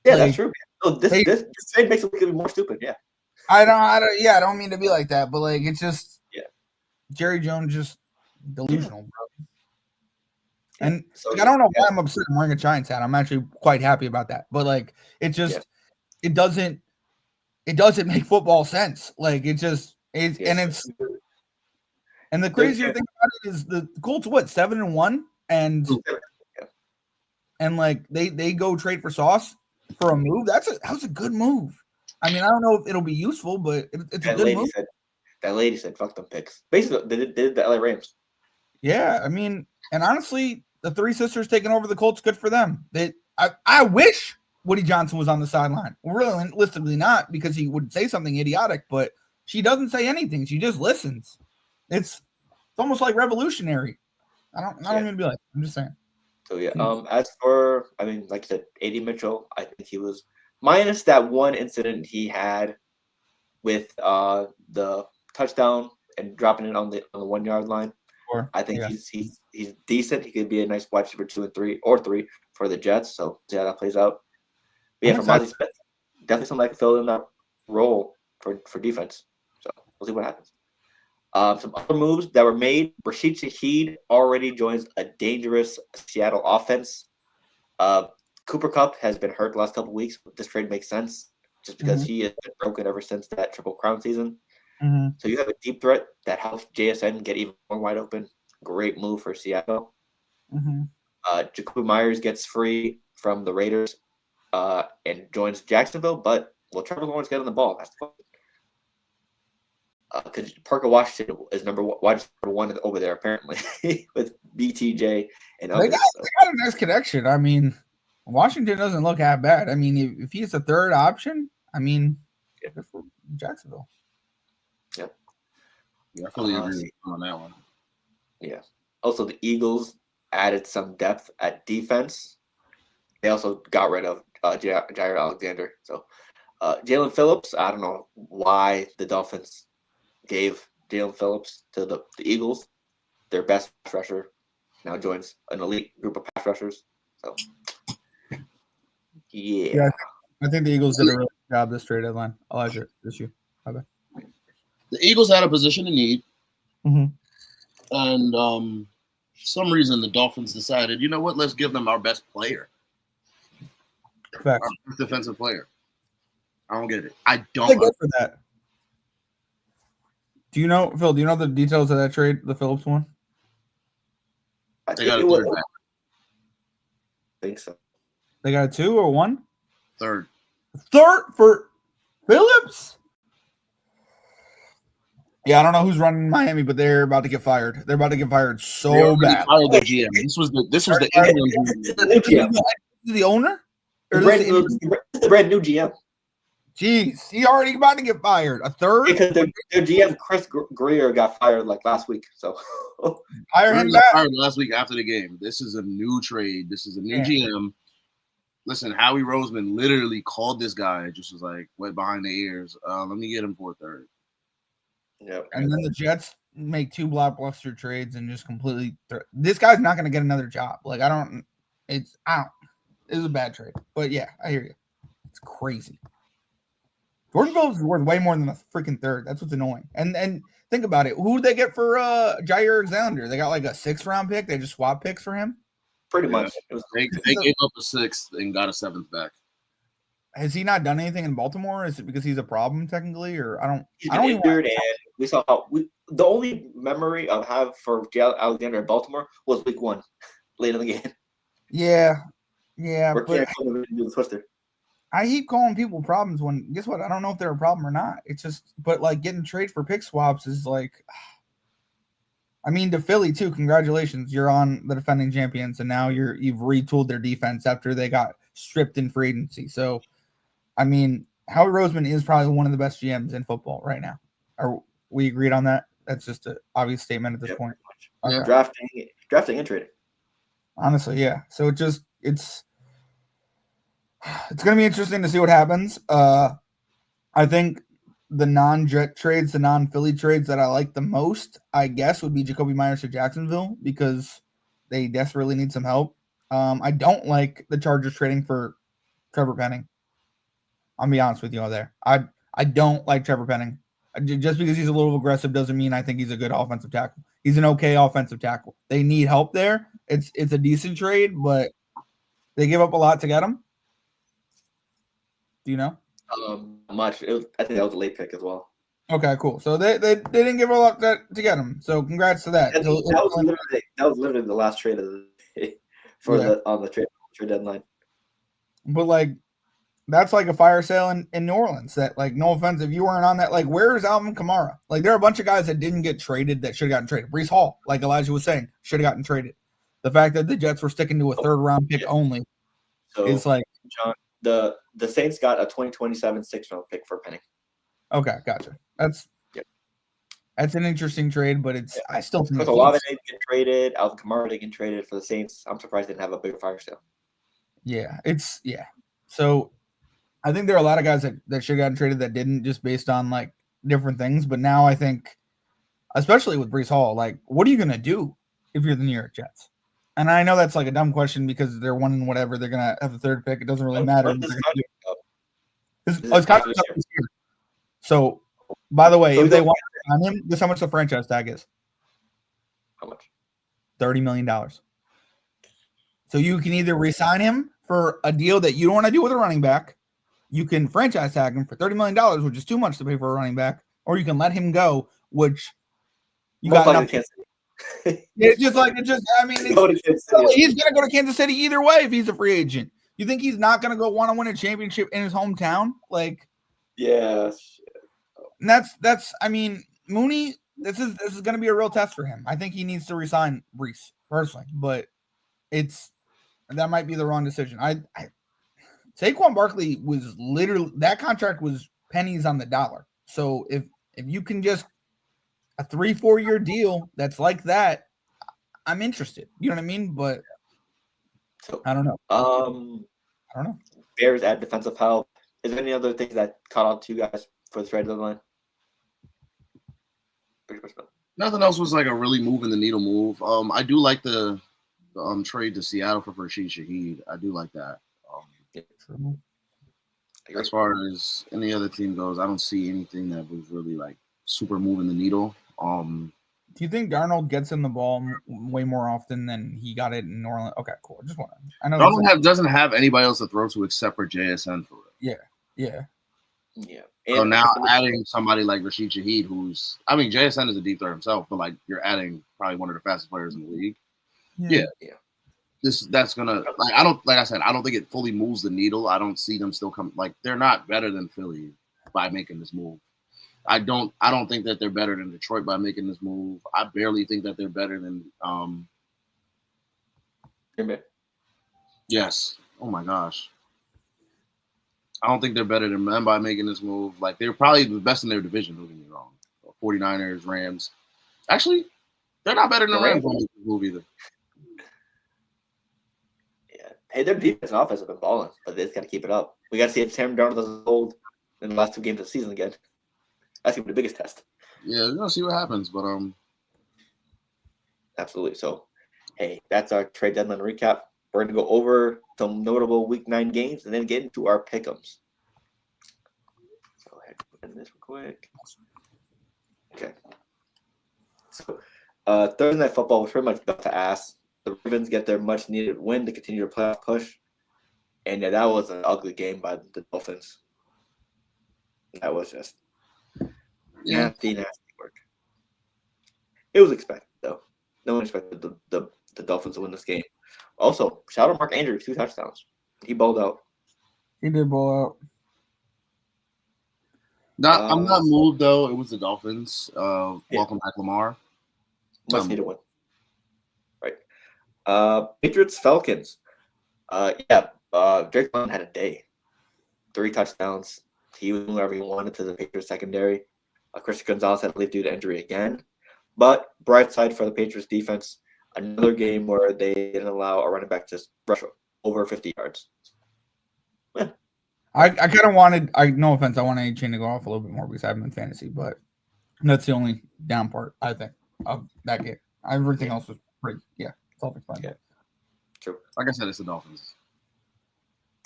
Yeah, that's true. So this trade makes it look even more stupid. Yeah. I don't mean to be like that, but like it's just Jerry Jones just delusional, bro. And I don't know why I'm upset I'm wearing a Giants hat. I'm actually quite happy about that. But like it just it doesn't make football sense. Like it just is and the crazier thing about it is the Colts 7-1 and like they go trade for Sauce for a move. That was a good move. I mean, I don't know if it'll be useful, but it's a good move. That lady said, "Fuck them picks." Basically, they did the LA Rams. Yeah, I mean, and honestly, the 3 sisters taking over the Colts, good for them. I wish Woody Johnson was on the sideline. Realistically, not because he would say something idiotic, but she doesn't say anything. She just listens. It's almost like revolutionary. I don't mean to be like. I'm just saying. So as for like I said, AD Mitchell, I think he was minus that one incident he had with the touchdown and dropping it on the 1 yard line. Sure. I think Yeah. he's decent. He could be a nice wide receiver 2 and 3 or 3 for the Jets. So see how that plays out. But yeah, I'm for excited. Mozzie Smith, definitely something that can fill in that role for defense. So we'll see what happens. Some other moves that were made. Rashid Shaheed already joins a dangerous Seattle offense. Cooper Kupp has been hurt the last couple of weeks. But this trade makes sense just because he has been broken ever since that Triple Crown season. Mm-hmm. So you have a deep threat that helps JSN get even more wide open. Great move for Seattle. Mm-hmm. Jacoby Myers gets free from the Raiders and joins Jacksonville. But will Trevor Lawrence get on the ball? That's the question. Because Parker Washington is number one over there apparently with BTJ and others. They got a nice connection. I mean, Washington doesn't look that bad. I mean, if he's a third option, I mean, good for Jacksonville. Yep. Yeah, I fully agree on that one. Yeah. Also, the Eagles added some depth at defense. They also got rid of Jair Alexander. So Jalen Phillips, I don't know why the Dolphins gave Jalen Phillips to the Eagles. Their best pass rusher now joins an elite group of pass rushers. So, yeah. I think the Eagles did a really good job this trade deadline. Elijah, this you. Okay. The Eagles had a position of need, Mm-hmm. and some reason the Dolphins decided, you know what, let's give them our best player, Facts. our best defensive player. I don't get it. I don't. They go for that. Do you know, Phil? Do you know the details of that trade, the Phillips one? They got a third back. I think so. They got a 2 or 1? Third For Phillips? Yeah, I don't know who's running Miami, but they're about to get fired. They're about to get fired so bad. Fired the GM. This was the England GM. The owner? Or The brand new GM. Jeez, he already about to get fired. A third? Because their GM Chris Greer got fired like last week. So hire him Got back. fired last week after the game. This is a new trade. This is a new GM. Listen, Howie Roseman literally called this guy. Just was like, went behind the ears. Let me get him for a third. yeah. And then the Jets make 2 blockbuster trades and just completely. This guy's not going to get another job. Like It's a bad trade. But yeah, I hear you. It's crazy. Jordan Phillips is worth way more than a freaking third. That's what's annoying. And think about it. Who did they get for Jair Alexander? They got like a 6th round pick. They just swap picks for him. Pretty much. They gave up a 6th and got a 7th back. Has he not done anything in Baltimore? Is it because he's a problem technically, or He's I don't been injured, and we saw the only memory I have for Jair Alexander in Baltimore was week 1, late in the game. Yeah, Where but do the twister. I keep calling people problems when guess what? I don't know if they're a problem or not. It's just, but like getting trade for pick swaps is like, I mean, to Philly too. Congratulations, you're on the defending champions, and now you've retooled their defense after they got stripped in free agency. So, I mean, Howie Roseman is probably one of the best GMs in football right now. Are we agreed on that? That's just an obvious statement at this point. Okay. Drafting and trading. Honestly, yeah. So it's going to be interesting to see what happens. I think the non-Jet trades, the non-Philly trades that I like the most, I guess, would be Jacoby Myers to Jacksonville because they desperately need some help. I don't like the Chargers trading for Trevor Penning. I'll be honest with you all there. I don't like Trevor Penning. Just because he's a little aggressive doesn't mean I think he's a good offensive tackle. He's an okay offensive tackle. They need help there. It's a decent trade, but they give up a lot to get him. Do you know? Much. I think that was a late pick as well. Okay, cool. So they didn't give a lot to get him. So congrats to that. That was literally the last trade of the day on the trade deadline. But like, that's like a fire sale in New Orleans. That like, no offense, if you weren't on that, like, where is Alvin Kamara? Like, there are a bunch of guys that didn't get traded that should have gotten traded. Breece Hall, like Elijah was saying, should have gotten traded. The fact that the Jets were sticking to a 3rd round pick only is like, John, the Saints got a 2027 6th round pick for Penning. Okay, gotcha. That's an interesting trade, but I still think a lot of it get traded. Alvin Kamara didn't get traded for the Saints. I'm surprised they didn't have a bigger fire sale. Yeah, So I think there are a lot of guys that should have gotten traded that didn't, just based on like different things. But now I think, especially with Breece Hall, like, what are you gonna do if you're the New York Jets? And I know that's like a dumb question because they're winning whatever. They're gonna have the third pick. It doesn't really matter. His contract is up this year. So, by the way, if they want to sign him, this is how much the franchise tag is. How much? $30 million. So you can either re-sign him for a deal that you don't want to do with a running back. You can franchise tag him for $30 million, which is too much to pay for a running back, or you can let him go, which you got nothing. It's just like he's gonna go to Kansas City either way if he's a free agent. You think he's not gonna go want to win a championship in his hometown? Like, yeah. And that's I mean, Mooney, this is gonna be a real test for him. I think he needs to resign Breece personally, but that might be the wrong decision. Saquon Barkley was literally, that contract was pennies on the dollar. So if you can just a 3-4 year deal that's like that, I'm interested. You know what I mean? But I don't know. I don't know. Bears add defensive help. Is there any other things that caught out to you guys for the trade deadline? Nothing else was like a really moving the needle move. I do like the trade to Seattle for Rashid Shaheed. I do like that. As far as any other team goes, I don't see anything that was really like super moving the needle. Do you think Darnold gets in the ball way more often than he got it in New Orleans? Okay, cool. Just want to. I know Darnold doesn't have anybody else to throw to except for JSN for it. Yeah. So now adding somebody like Rashid Shaheed, JSN is a deep threat himself, but like you're adding probably one of the fastest players in the league. Yeah. That's gonna I don't think it fully moves the needle. I don't see them still come, like they're not better than Philly by making this move. I don't think that they're better than Detroit by making this move. I barely think that they're better than Yes. Oh my gosh. I don't think they're better than them by making this move. Like they're probably the best in their division, don't get me wrong. 49ers, Rams. Actually, they're not better than the Rams by making this move either. Hey, their defense and offense have been balling, but they just got to keep it up. We got to see if Sam Darnold doesn't hold in the last 2 games of the season again. That's gonna be the biggest test. Yeah, we're gonna see what happens, but absolutely. So, hey, that's our trade deadline recap. We're gonna go over some notable Week 9 games and then get into our pick'ems. So, go ahead and put in this real quick. Okay. So, Thursday Night Football was pretty much up to ass. The Ravens get their much-needed win to continue their playoff push. And yeah, that was an ugly game by the Dolphins. That was just nasty work. It was expected, though. No one expected the Dolphins to win this game. Also, shout out Mark Andrews, 2 touchdowns. He balled out. He did ball out. I'm not moved, though. It was the Dolphins. Welcome back, Lamar. Must-need a win. Patriots Falcons. Drake London had a day. 3 touchdowns. He was doing whatever he wanted to the Patriots secondary. Christian Gonzalez had to leave due to injury again. But bright side for the Patriots defense, another game where they didn't allow a running back to rush over 50 yards. Yeah. I kind of wanted, no offense, I want A-Chain to go off a little bit more because I have him in fantasy, but that's the only down part, I think, of that game. Everything else was pretty, self-explanatory. Yeah. True. Like I said, it's the Dolphins.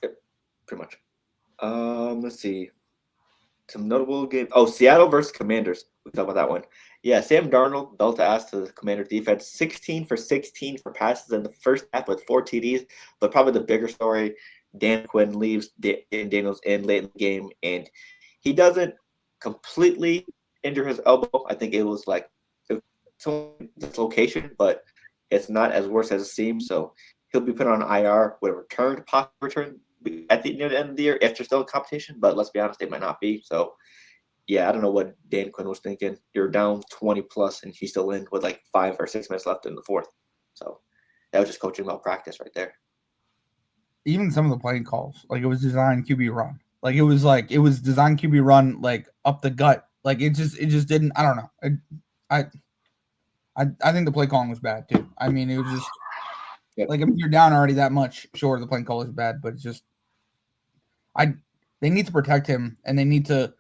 Yep, pretty much. Let's see. Some notable games. Oh, Seattle versus Commanders. We talked about that one. Yeah, Sam Darnold dealt the ass to the Commander defense. 16 for 16 for passes in the first half with 4 TDs. But probably the bigger story, Dan Quinn leaves Daniels in late in the game, and he doesn't completely injure his elbow. I think it was like some dislocation, but it's not as worse as it seems. So he'll be put on IR with a possible return at the near the end of the year if they're still in competition. But let's be honest, they might not be. So yeah, I don't know what Dan Quinn was thinking. You're down 20 plus, and he's still in with like 5 or 6 minutes left in the fourth. So that was just coaching malpractice right there. Even some of the playing calls, like it was designed QB run. Like it was designed QB run, like up the gut. Like it just didn't. I don't know. I think the play calling was bad too. I mean, it was just like, I mean, you're down already that much. Sure, the play call is bad, but it's just They need to protect him, and they need to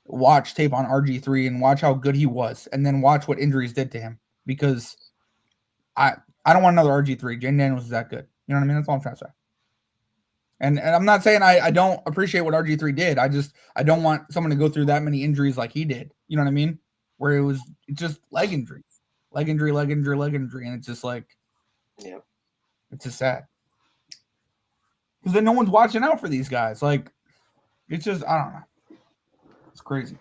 watch tape on RG3 and watch how good he was, and then watch what injuries did to him. Because I don't want another RG3. Jane Daniels is that good. You know what I mean? That's all I'm trying to say. And I'm not saying I don't appreciate what RG3 did. I don't want someone to go through that many injuries like he did. You know what I mean? Where it's just leg injury, and it's just like, yeah, it's just sad. Because then no one's watching out for these guys. Like, it's just, I don't know. It's crazy.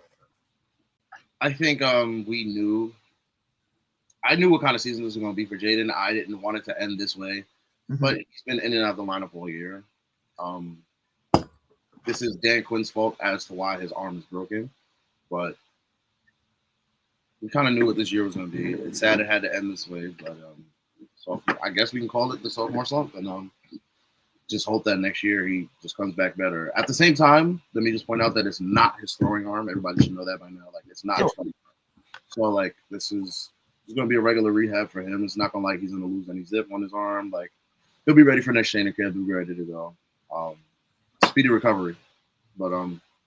I think I knew what kind of season this was going to be for Jaden. I didn't want it to end this way, but he's been in and out of the lineup all year. This is Dan Quinn's fault as to why his arm is broken, but we kind of knew what this year was going to be. It's sad it had to end this way, but so I guess we can call it the sophomore slump, and just hope that next year he just comes back better. At the same time, let me just point out that it's not his throwing arm. Everybody should know that by now. Like, it's not his throwing arm. So, like, it's going to be a regular rehab for him. It's not going to like he's going to lose any zip on his arm. Like, he'll be ready for next training camp. He'll be ready to go. Speedy recovery. But,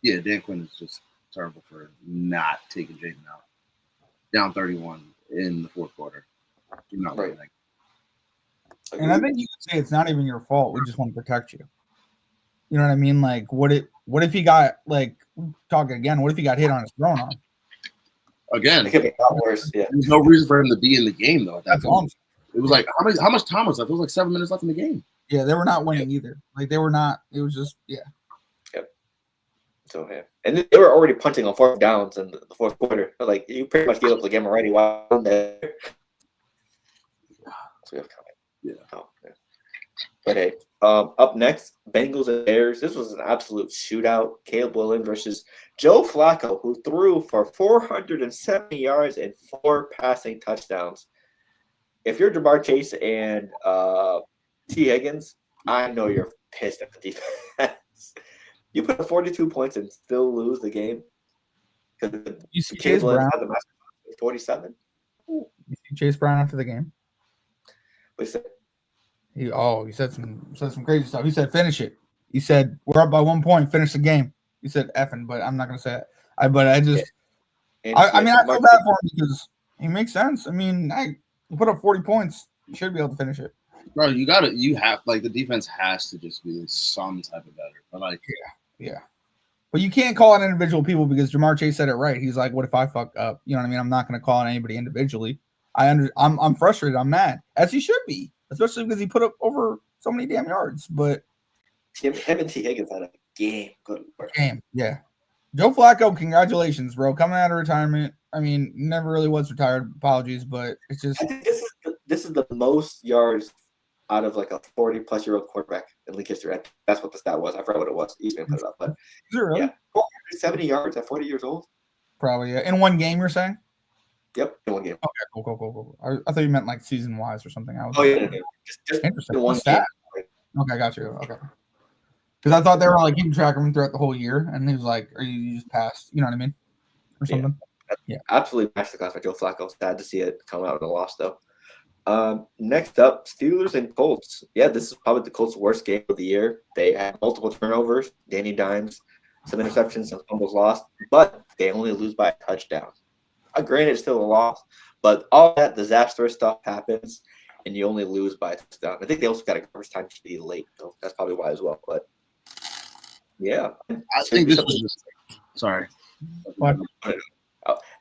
yeah, Dan Quinn is just terrible for not taking Jaden out. Down 31 in the fourth quarter. You're not right. And I think you could say it's not even your fault. We just want to protect you. You know what I mean? Like, what if he got, like, talking again, what if he got hit on his throwing arm? Again, it could be a lot worse. Yeah. There's no reason for him to be in the game, though. At that That's point. It was like, how much time was left? It was like 7 minutes left in the game. Yeah, they were not winning either. Like, they were not. It was just, yeah. Yep. So, yeah. And they were already punting on fourth downs in the fourth quarter. Like, you pretty much gave up the game already while there. So we have comment. Yeah. Oh, yeah. But hey, up next, Bengals and Bears. This was an absolute shootout. Caleb Williams versus Joe Flacco, who threw for 470 yards and 4 passing touchdowns. If you're Jamar Chase and T. Higgins, I know you're pissed at the defense. You put up 42 points and still lose the game. You see Chase Brown? 47. You see Chase Brown after the game? What said? He said some crazy stuff. He said, finish it. He said, we're up by 1 point, finish the game. He said effing, but I'm not gonna say it. I feel bad for him because he makes sense. I mean, you put up 40 points, you should be able to finish it. Bro, the defense has to just be some type of better. But like, yeah. But you can't call on individual people because Jamar Chase said it right. He's like, what if I fuck up? You know what I mean? I'm not gonna call on anybody individually. I'm frustrated. I'm mad, as he should be, especially because he put up over so many damn yards. But him and T. Higgins had a game. Good work. Game, yeah. Joe Flacco, congratulations, bro. Coming out of retirement. I mean, never really was retired. Apologies, but it's just. I think this is the most yards out of like a 40-plus-year-old quarterback in league history. That's what the stat was. I forgot what it was. Eastman put it up, but is it really? Yeah, 470 yards at 40 years old. Probably, yeah. In one game, you're saying? Yep, in one game. Okay, cool. I thought you meant like season wise or something. Yeah. Just interesting. one game. Okay, got you. Okay. Because I thought they were like keeping track of him throughout the whole year, and he was like, "Are you just passed?" You know what I mean, or something. Yeah. Absolutely masterclass by Joe Flacco. Sad to see it come out in a loss, though. Next up, Steelers and Colts. Yeah, this is probably the Colts' worst game of the year. They had multiple turnovers, Danny Dimes, some interceptions, some fumbles lost, but they only lose by a touchdown. Granted, it's still a loss, but all that disastrous stuff happens, and you only lose by a touchdown. I think they also got a garbage time to be late, so that's probably why as well. But yeah, I think this was just sorry. What?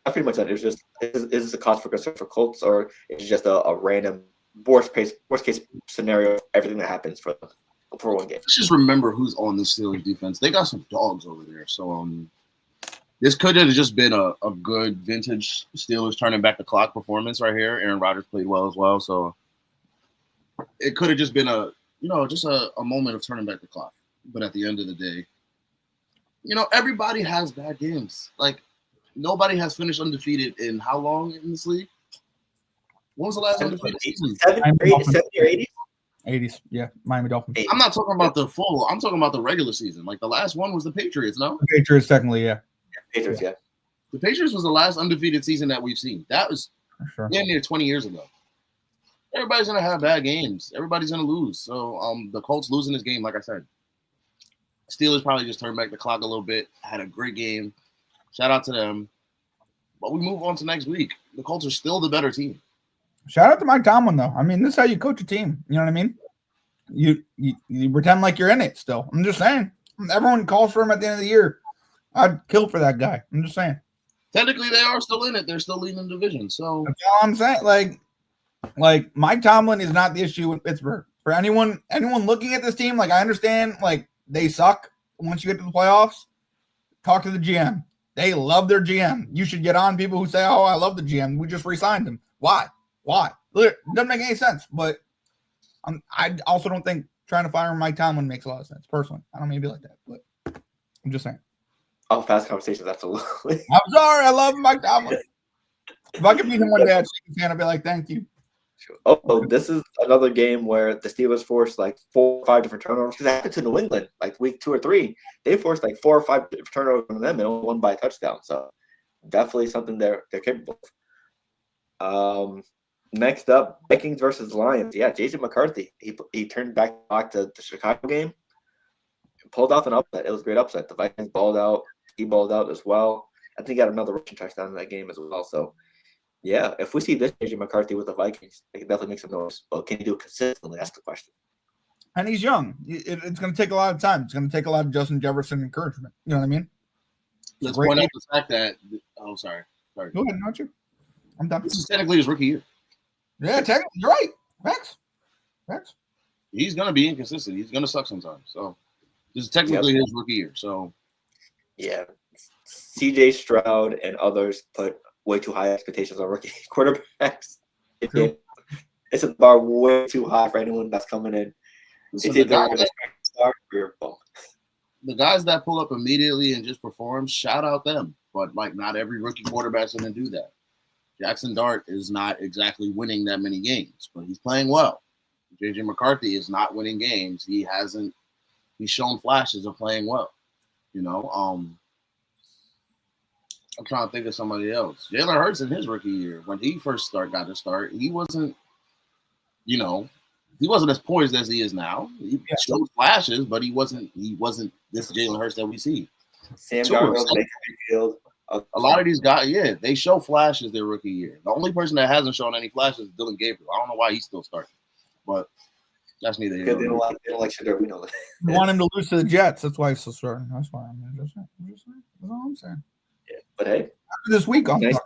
I pretty much said it was just is this a cause for concern for Colts, or is it just a random worst case scenario? Everything that happens for one game. Let's just remember who's on the Steelers defense. They got some dogs over there, so this could have just been a good vintage Steelers turning back the clock performance right here. Aaron Rodgers played well as well, so it could have just been a moment of turning back the clock. But at the end of the day, everybody has bad games. Like, nobody has finished undefeated in how long in this league? When was the last undefeated season? 70 or 80? 80s, yeah. Miami Dolphins. I'm not talking about the full. I'm talking about the regular season. Like, the last one was the Patriots, no? The Patriots, technically, yeah. Patriots, yeah. The Patriots was the last undefeated season that we've seen. That was near 20 years ago. Everybody's going to have bad games. Everybody's going to lose. So the Colts losing this game, like I said, Steelers probably just turned back the clock a little bit. Had a great game. Shout out to them. But we move on to next week. The Colts are still the better team. Shout out to Mike Tomlin, though. I mean, this is how you coach a team. You know what I mean? You pretend like you're in it still. I'm just saying. Everyone calls for him at the end of the year. I'd kill for that guy. I'm just saying. Technically, they are still in it. They're still leading the division. So that's all I'm saying. Like Mike Tomlin is not the issue in Pittsburgh. For anyone looking at this team, like I understand, like they suck once you get to the playoffs. Talk to the GM. They love their GM. You should get on people who say, "Oh, I love the GM. We just re-signed him." Why? It doesn't make any sense. But I also don't think trying to fire Mike Tomlin makes a lot of sense. Personally, I don't mean to be like that, but I'm just saying. Oh, fast conversations, absolutely. I'm sorry. I love Mike Tomlin. If I could meet him one day, I'd shake his hand and be like, "Thank you." Oh, this is another game where the Steelers forced like 4 or 5 different turnovers. Because it happened to New England like week 2 or 3. They forced like 4 or 5 different turnovers from them and only won by a touchdown. So definitely something they're capable of. Next up, Vikings versus Lions. Yeah, Jason McCarthy. He turned back to the Chicago game and pulled off an upset. It was a great upset. The Vikings balled out. He balled out as well. I think he got another rushing touchdown in that game as well. So, yeah, if we see this Jason McCarthy with the Vikings, it can definitely make some noise. But can he do it consistently? That's the question. And he's young. It's going to take a lot of time. It's going to take a lot of Justin Jefferson encouragement. You know what I mean? Let's point out the fact that – sorry. Go ahead, not you. I'm done. This is technically his rookie year. Yeah, technically, you're right. Max. He's going to be inconsistent. He's going to suck sometimes. So, this is technically his rookie year. So, yeah. C.J. Stroud and others put way too high expectations on rookie quarterbacks. It's a bar way too high for anyone that's coming in. The guys that pull up immediately and just perform, shout out them. But, like, not every rookie quarterback's going to do that. Jackson Dart is not exactly winning that many games, but he's playing well. J.J. McCarthy is not winning games. He's shown flashes of playing well. You know, I'm trying to think of somebody else. Jalen Hurts in his rookie year, when he first got to start, he wasn't as poised as he is now. He showed flashes, but he wasn't this Jalen Hurts that we see. Sam Darnold, Baker Mayfield. A lot of these guys, they show flashes their rookie year. The only person that hasn't shown any flashes is Dylan Gabriel. I don't know why he's still starting, but that's neither here nor there. They don't like Shador. We know that. You want him to lose to the Jets. That's why he's still starting. That's why I'm just saying. That's all I'm saying. Yeah, but hey, this week not this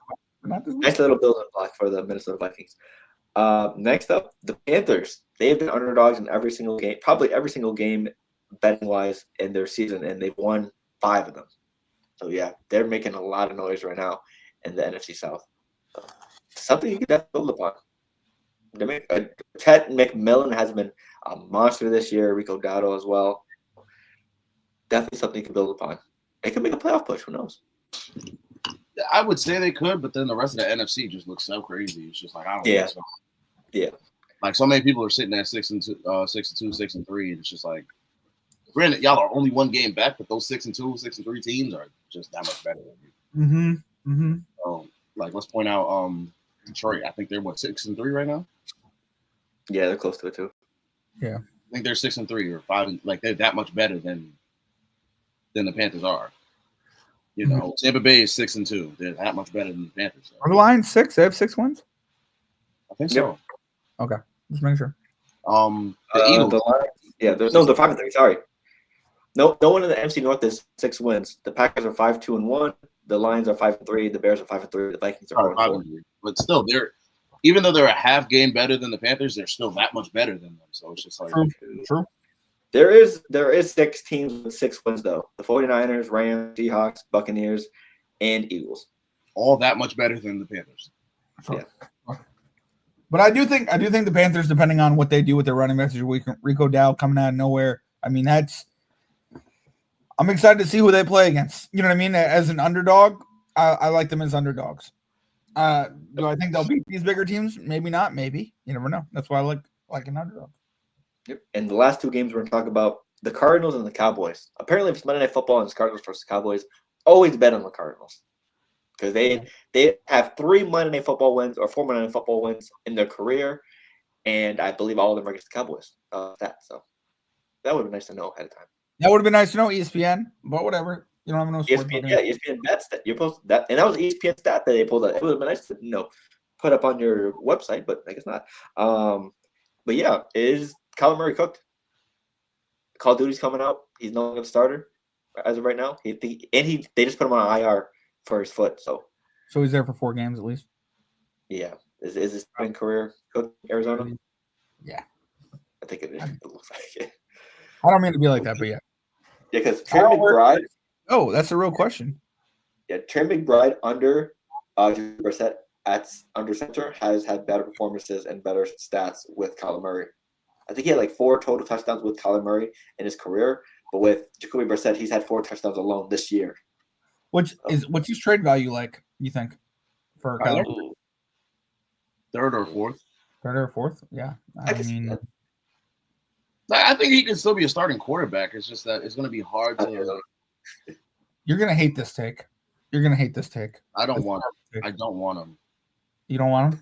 week. Nice little building block for the Minnesota Vikings. Next up, the Panthers. They have been underdogs in every single game, probably every single game betting wise in their season, and they've won 5 of them. So, yeah, they're making a lot of noise right now in the NFC South. Something you can definitely build upon. Ted McMillan has been a monster this year. Rico Dowdle as well. Definitely something you can build upon. They could make a playoff push. Who knows? I would say they could, but then the rest of the NFC just looks so crazy. It's just like, I don't know. Yeah. Like, so many people are sitting at 6-2, 6-3, and it's just like, granted, y'all are only 1 game back, but those 6-2, 6-3 teams are just that much better than you. So, like, let's point out Detroit. I think they're 6-3 right now. Yeah, they're close to it too. Yeah, I think they're 6-3 or 5. Like, they're that much better than the Panthers are. You know, Tampa Bay is 6-2. They're that much better than the Panthers. Are the Lions 6? They have 6 wins. I think so. Okay, just making sure. The Eagles. The Lions, they're 5-3. Sorry. No one in the NFC North is 6 wins. The Packers are 5-2-1. The Lions are 5-3. The Bears are 5-3. The Vikings are 4-4. But still, even though they're a half game better than the Panthers, they're still that much better than them. So it's just like True. There is 6 teams with 6 wins though. The 49ers, Rams, Seahawks, Buccaneers, and Eagles. All that much better than the Panthers. Sure. Yeah. But I do think the Panthers, depending on what they do with their running backs, Rico Dowdle coming out of nowhere. I mean, I'm excited to see who they play against. You know what I mean? As an underdog, I like them as underdogs. Do I think they'll beat these bigger teams? Maybe not. Maybe. You never know. That's why I like an underdog. Yep. And the last 2 games we're going to talk about, the Cardinals and the Cowboys. Apparently, if it's Monday Night Football and it's Cardinals versus Cowboys, always bet on the Cardinals. Because they have 3 Monday Night Football wins or 4 Monday Night Football wins in their career. And I believe all of them are against the Cowboys. So that would be nice to know ahead of time. That would have been nice to know, ESPN, but whatever. You don't have no sports. ESPN bets that you post that, and that was ESPN stat that they pulled out. It would have been nice to put up on your website, but I guess not. But yeah, is Kyler Murray cooked? Call of Duty's coming out. He's no longer a starter as of right now. They just put him on IR for his foot. So he's there for 4 games at least. Yeah, is his spring career cooked Arizona? Yeah, I think it is. It looks like it. I don't mean to be like that, but yeah. Yeah, because Trey McBride. Oh, that's a real question. Yeah, Trey McBride under Brissett under center has had better performances and better stats with Kyler Murray. I think he had like 4 total touchdowns with Kyler Murray in his career, but with Jacoby Brissett, he's had 4 touchdowns alone this year. What's his trade value like, you think, for Kyler? Third or fourth? Yeah. I think he can still be a starting quarterback. It's just that it's going to be hard to. You're going to hate this take. I don't want him. You don't want him? You don't want to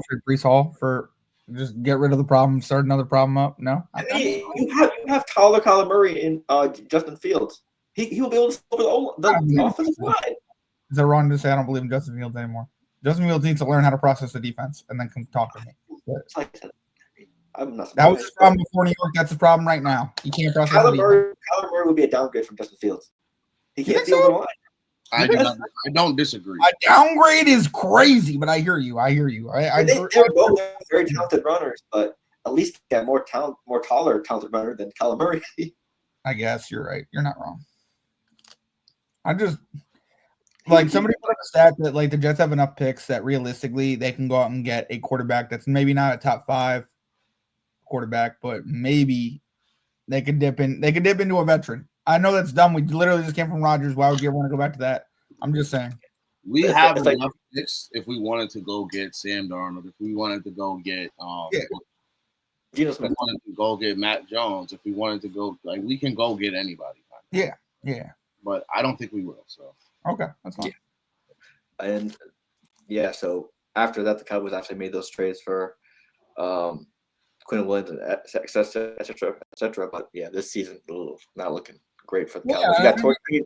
trade Breece Hall for just get rid of the problem, start another problem up? No? I mean, you have Kyler Murray and Justin Fields. He will be able to solve the offensive line. Is that wrong to say I don't believe in Justin Fields anymore? Justin Fields needs to learn how to process the defense and then come talk to me. That was his problem before New York. That's his problem right now. He can't process the defense. Kyler Murray would be a downgrade from Justin Fields. He can't field the line. I don't disagree. A downgrade is crazy, but I hear you. They're both very talented runners, but at least they have more taller, talented runner than Kyler Murray. I guess you're right. You're not wrong. I just like somebody put up a stat that like the Jets have enough picks that realistically they can go out and get a quarterback that's maybe not a top 5 quarterback, but maybe they could dip into a veteran. I know that's dumb. We literally just came from Rodgers. Why would you ever want to go back to that? I'm just saying. We have enough picks if we wanted to go get Sam Darnold, if we wanted to go get Geno Smith, wanted to go get Matt Jones, if we wanted to go we can go get anybody. Yeah. But I don't think we will. So okay, that's fine. Yeah. And so after that, the Cowboys actually made those trades for Quinn Williams, et cetera. But yeah, this season not looking great for the Cowboys. You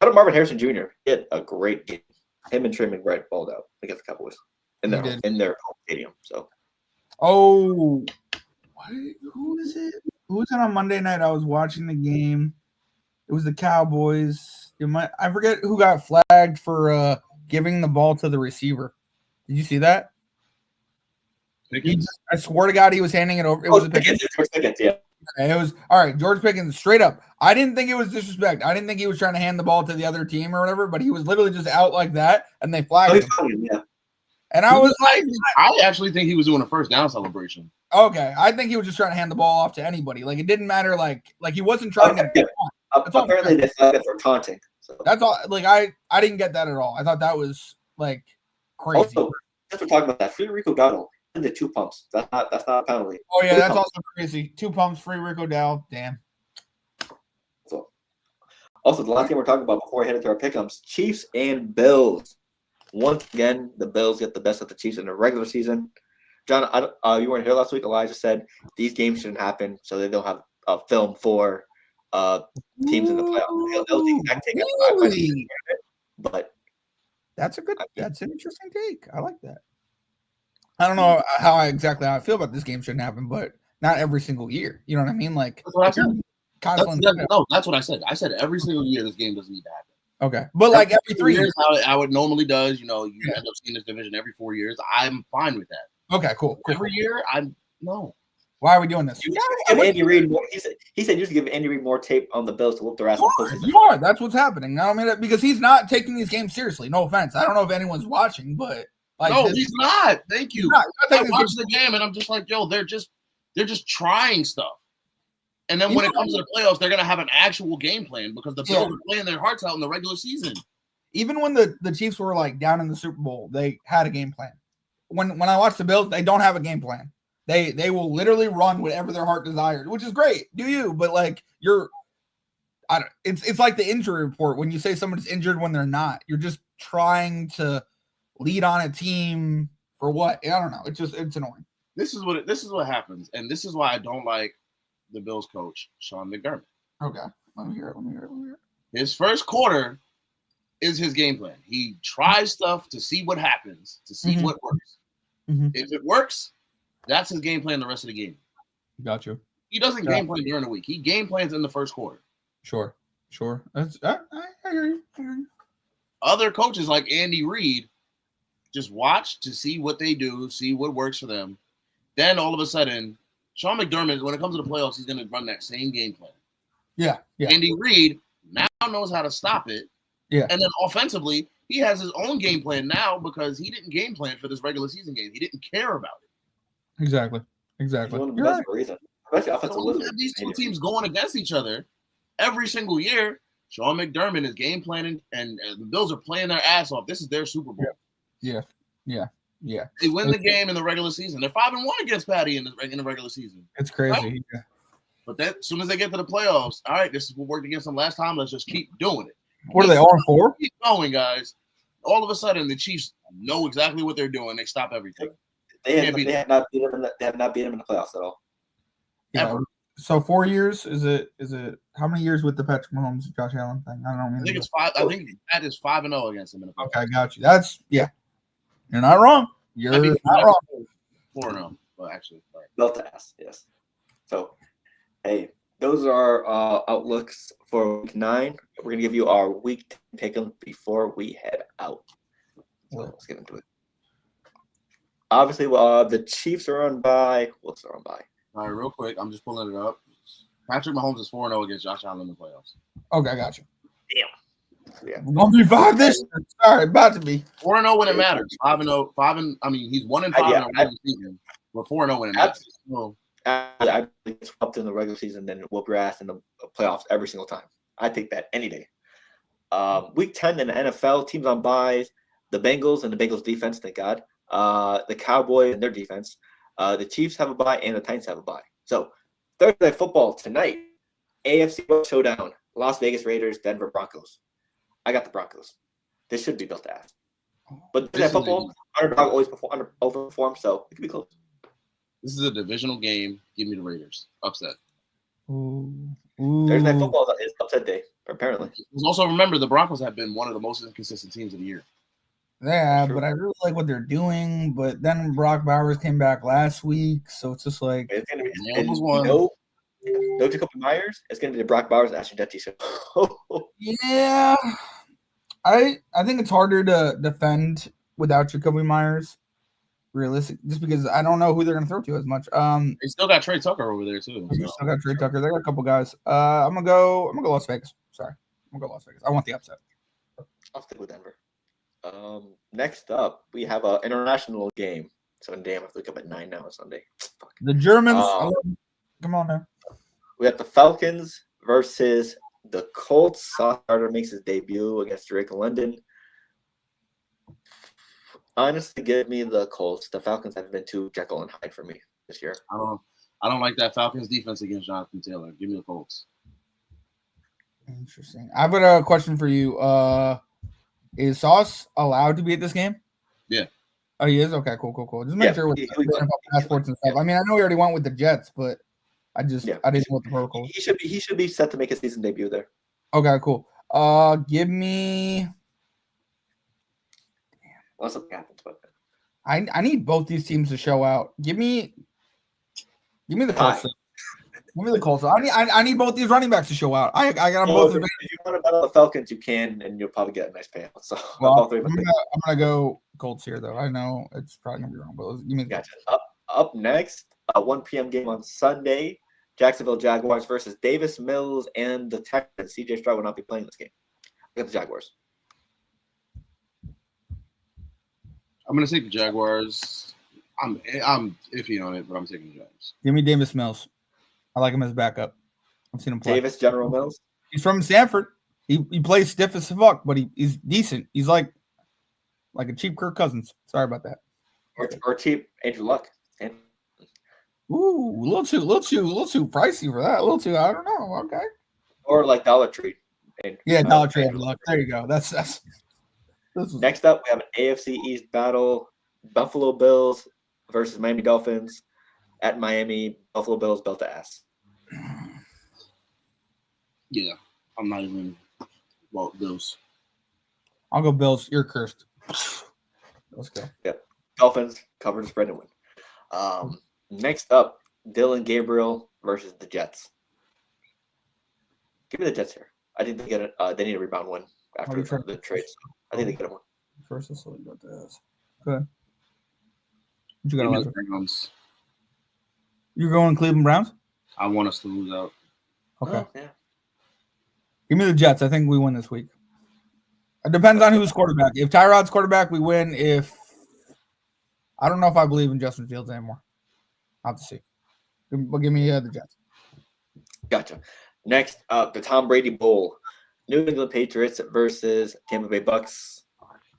got Marvin Harrison Jr. He had a great game. Him and Trey McBride balled out against the Cowboys in their home stadium. So, who is it? Who was it on Monday night? I was watching the game. It was the Cowboys. I forget who got flagged for giving the ball to the receiver. Did you see that? I swear to God, he was handing it over. It was Pickens. George Pickens, yeah. It was all right. George Pickens, straight up. I didn't think it was disrespect. I didn't think he was trying to hand the ball to the other team or whatever. But he was literally just out like that, and they flagged him. Yeah. And I was like, I actually think he was doing a first down celebration. Okay, I think he was just trying to hand the ball off to anybody. Like it didn't matter. Like he wasn't trying to. Yeah. Apparently, they flagged it for taunting. So. That's all. Like I didn't get that at all. I thought that was like crazy. Also, just we're talking about that, Federico Donald. The 2 pumps. That's not a penalty. Oh yeah, that's also crazy. 2 pumps, free Rico Dow. Damn. So, also the last game we're talking about before we head into our pick'ems: Chiefs and Bills. Once again, the Bills get the best of the Chiefs in the regular season. John, you weren't here last week. Elijah said these games shouldn't happen, so they don't have a film for teams in the playoffs. They'll take but that's an interesting take. I like that. I don't know how I feel about this game shouldn't happen, but not every single year. You know what I mean? Like that's what I said. That's what I said. I said every single year this game doesn't need to happen. Okay, but like every 3 years, how it normally does. You end up seeing this division every 4 years. I'm fine with that. Okay, cool. Every year, no. Why are we doing this? Give Andy Reid more. He said you should give Andy Reid more tape on the Bills to whoop their ass. That's what's happening. I mean, because he's not taking these games seriously. No offense. I don't know if anyone's watching, but. He's not. Thank you. I watched the game and I'm just like, yo, they're just trying stuff. And then when it comes to the playoffs, they're gonna have an actual game plan because the Bills are playing their hearts out in the regular season. Even when the Chiefs were like down in the Super Bowl, they had a game plan. When I watch the Bills, they don't have a game plan. They will literally run whatever their heart desired, which is great. Do you? But like it's like the injury report when you say someone's injured when they're not. You're just trying to lead on a team for what? I don't know. It's annoying. This is what happens, and this is why I don't like the Bills coach Sean McDermott. Okay. Let me hear it. His first quarter is his game plan. He tries stuff to see what happens, to see what works. If it works, that's his game plan the rest of the game. Gotcha. He doesn't game plan during the week. He game plans in the first quarter. Sure. That's I hear you. Other coaches like Andy Reid just watch to see what they do, see what works for them. Then all of a sudden, Sean McDermott, when it comes to the playoffs, he's going to run that same game plan. Yeah. Andy Reid now knows how to stop it. Yeah. And then offensively, he has his own game plan now because he didn't game plan for this regular season game. He didn't care about it. Exactly. One of the best reasons. Especially offensive So these two teams going against each other every single year. Sean McDermott is game planning, and the Bills are playing their ass off. This is their Super Bowl. Yeah. They win the game in the regular season. They're 5-1 against Patty in the regular season. It's crazy. Right? Yeah. But then, as soon as they get to the playoffs, all right, this is what worked against them last time. Let's just keep doing it. What are they, 0-4? Keep going, guys. All of a sudden, the Chiefs know exactly what they're doing. They stop everything. They have not beat them in the playoffs at all. Yeah. Ever. So 4 years is it? How many years with the Patrick Mahomes, Josh Allen thing? I don't know. I think it's 5. I think that is 5-0 against them in the playoffs. Okay, got you. That's You're not wrong. You're not wrong. 4-0. Well, actually, right. Built to ass, yes. So, hey, those are outlooks for week 9. We're gonna give you our week 10 pick-em before we head out. So let's get into it. Obviously, the Chiefs are on bye. What's on bye? All right, real quick, I'm just pulling it up. Patrick Mahomes is 4-0 against Josh Allen in the playoffs. Okay, I got you. Damn. Yeah. 1-5 this year. Sorry, about to be 4-0 when it matters. 5-0. I mean, he's 1-5 in the regular season. But 4-0 when it matters. So, I think it's up in the regular season, then whoop your ass in the playoffs every single time. I take that any day. Week 10 in the NFL, teams on byes. The Bengals and the Bengals defense, thank God. The Cowboys and their defense. The Chiefs have a bye and the Titans have a bye. So Thursday football tonight, AFC West showdown, Las Vegas Raiders, Denver Broncos. I got the Broncos. This should be built to ass. But Thursday football, underdog always overperform, so it could be close. this is a divisional game. Give me the Raiders. Upset. Ooh. Thursday football is upset day, apparently. Also, remember, the Broncos have been one of the most inconsistent teams of the year. Yeah, but I really like what they're doing. But then Brock Bowers came back last week, so it's just like It's gonna be no Jacoby Myers. It's gonna be the Brock Bowers Ashton Dutty show. yeah. I think it's harder to defend without Jacoby Myers, realistic, just because I don't know who they're gonna throw to as much. They still got Trey Tucker over there too. They still got Trey Tucker. They got a couple guys. I'm gonna go Las Vegas. Sorry, I'm gonna go Las Vegas. I want the upset. I'll stick with Denver. Next up, we have an international game. So damn, I have to look up at 9 now on Sunday. Fuck. The Germans. Come on now. We have the Falcons versus the Colts. Sauce Gardner makes his debut against Drake London. Honestly, give me the Colts. The Falcons have been too Jekyll and Hyde for me this year. I don't like that Falcons defense against Jonathan Taylor. Give me the Colts. Interesting. I've got a question for you. Is Sauce allowed to be at this game? Yeah. Oh, he is? Okay, cool. Just make sure with passports and stuff. I mean, I know he already went with the Jets, but I didn't know what the protocol was. He should be set to make his season debut there. Okay, cool. Give me. Unless something happens, but I need both these teams to show out. Give me the Colts. Give me the Colts. I need both these running backs to show out. I got them both. If you want to bet on the Falcons, you can, and you'll probably get a nice payout. So I'm gonna go Colts here, though. I know it's probably gonna be wrong, but give me the gotcha. Up next, a 1 p.m. game on Sunday. Jacksonville Jaguars versus Davis Mills and the Texans. CJ Stroud will not be playing this game. I got the Jaguars. I'm gonna take the Jaguars. I'm iffy on it, but I'm taking the Jags. Give me Davis Mills. I like him as backup. I've seen him play. Davis General Mills. He's from Stanford. He plays stiff as fuck, but he's decent. He's like a cheap Kirk Cousins. Sorry about that. Or cheap Andrew Luck. Ooh, a little too pricey for that. A little too. I don't know. Okay. Or like Dollar Tree. Yeah, Dollar Tree Andrew Luck. There you go. That's. Next up, we have an AFC East battle: Buffalo Bills versus Miami Dolphins. At Miami, Buffalo Bills built the ass. Yeah, I'm not even. Well, Bills. I'll go Bills. You're cursed. Let's go. Yep. Dolphins cover the spread and win. Next up, Dylan Gabriel versus the Jets. Give me the Jets here. I think they get it. They need a rebound win after the trades. I think they get a one. First, let's look at this. Good. What you got, Give me Elijah? the Browns. You're going Cleveland Browns? I want us to lose out. Okay. Oh, yeah. Give me the Jets. I think we win this week. It depends on who's quarterback. If Tyrod's quarterback, we win. If I don't know if I believe in Justin Fields anymore. I'll have to see. But give me the Jets. Gotcha. Next up, the Tom Brady Bowl. New England Patriots versus Tampa Bay Bucks.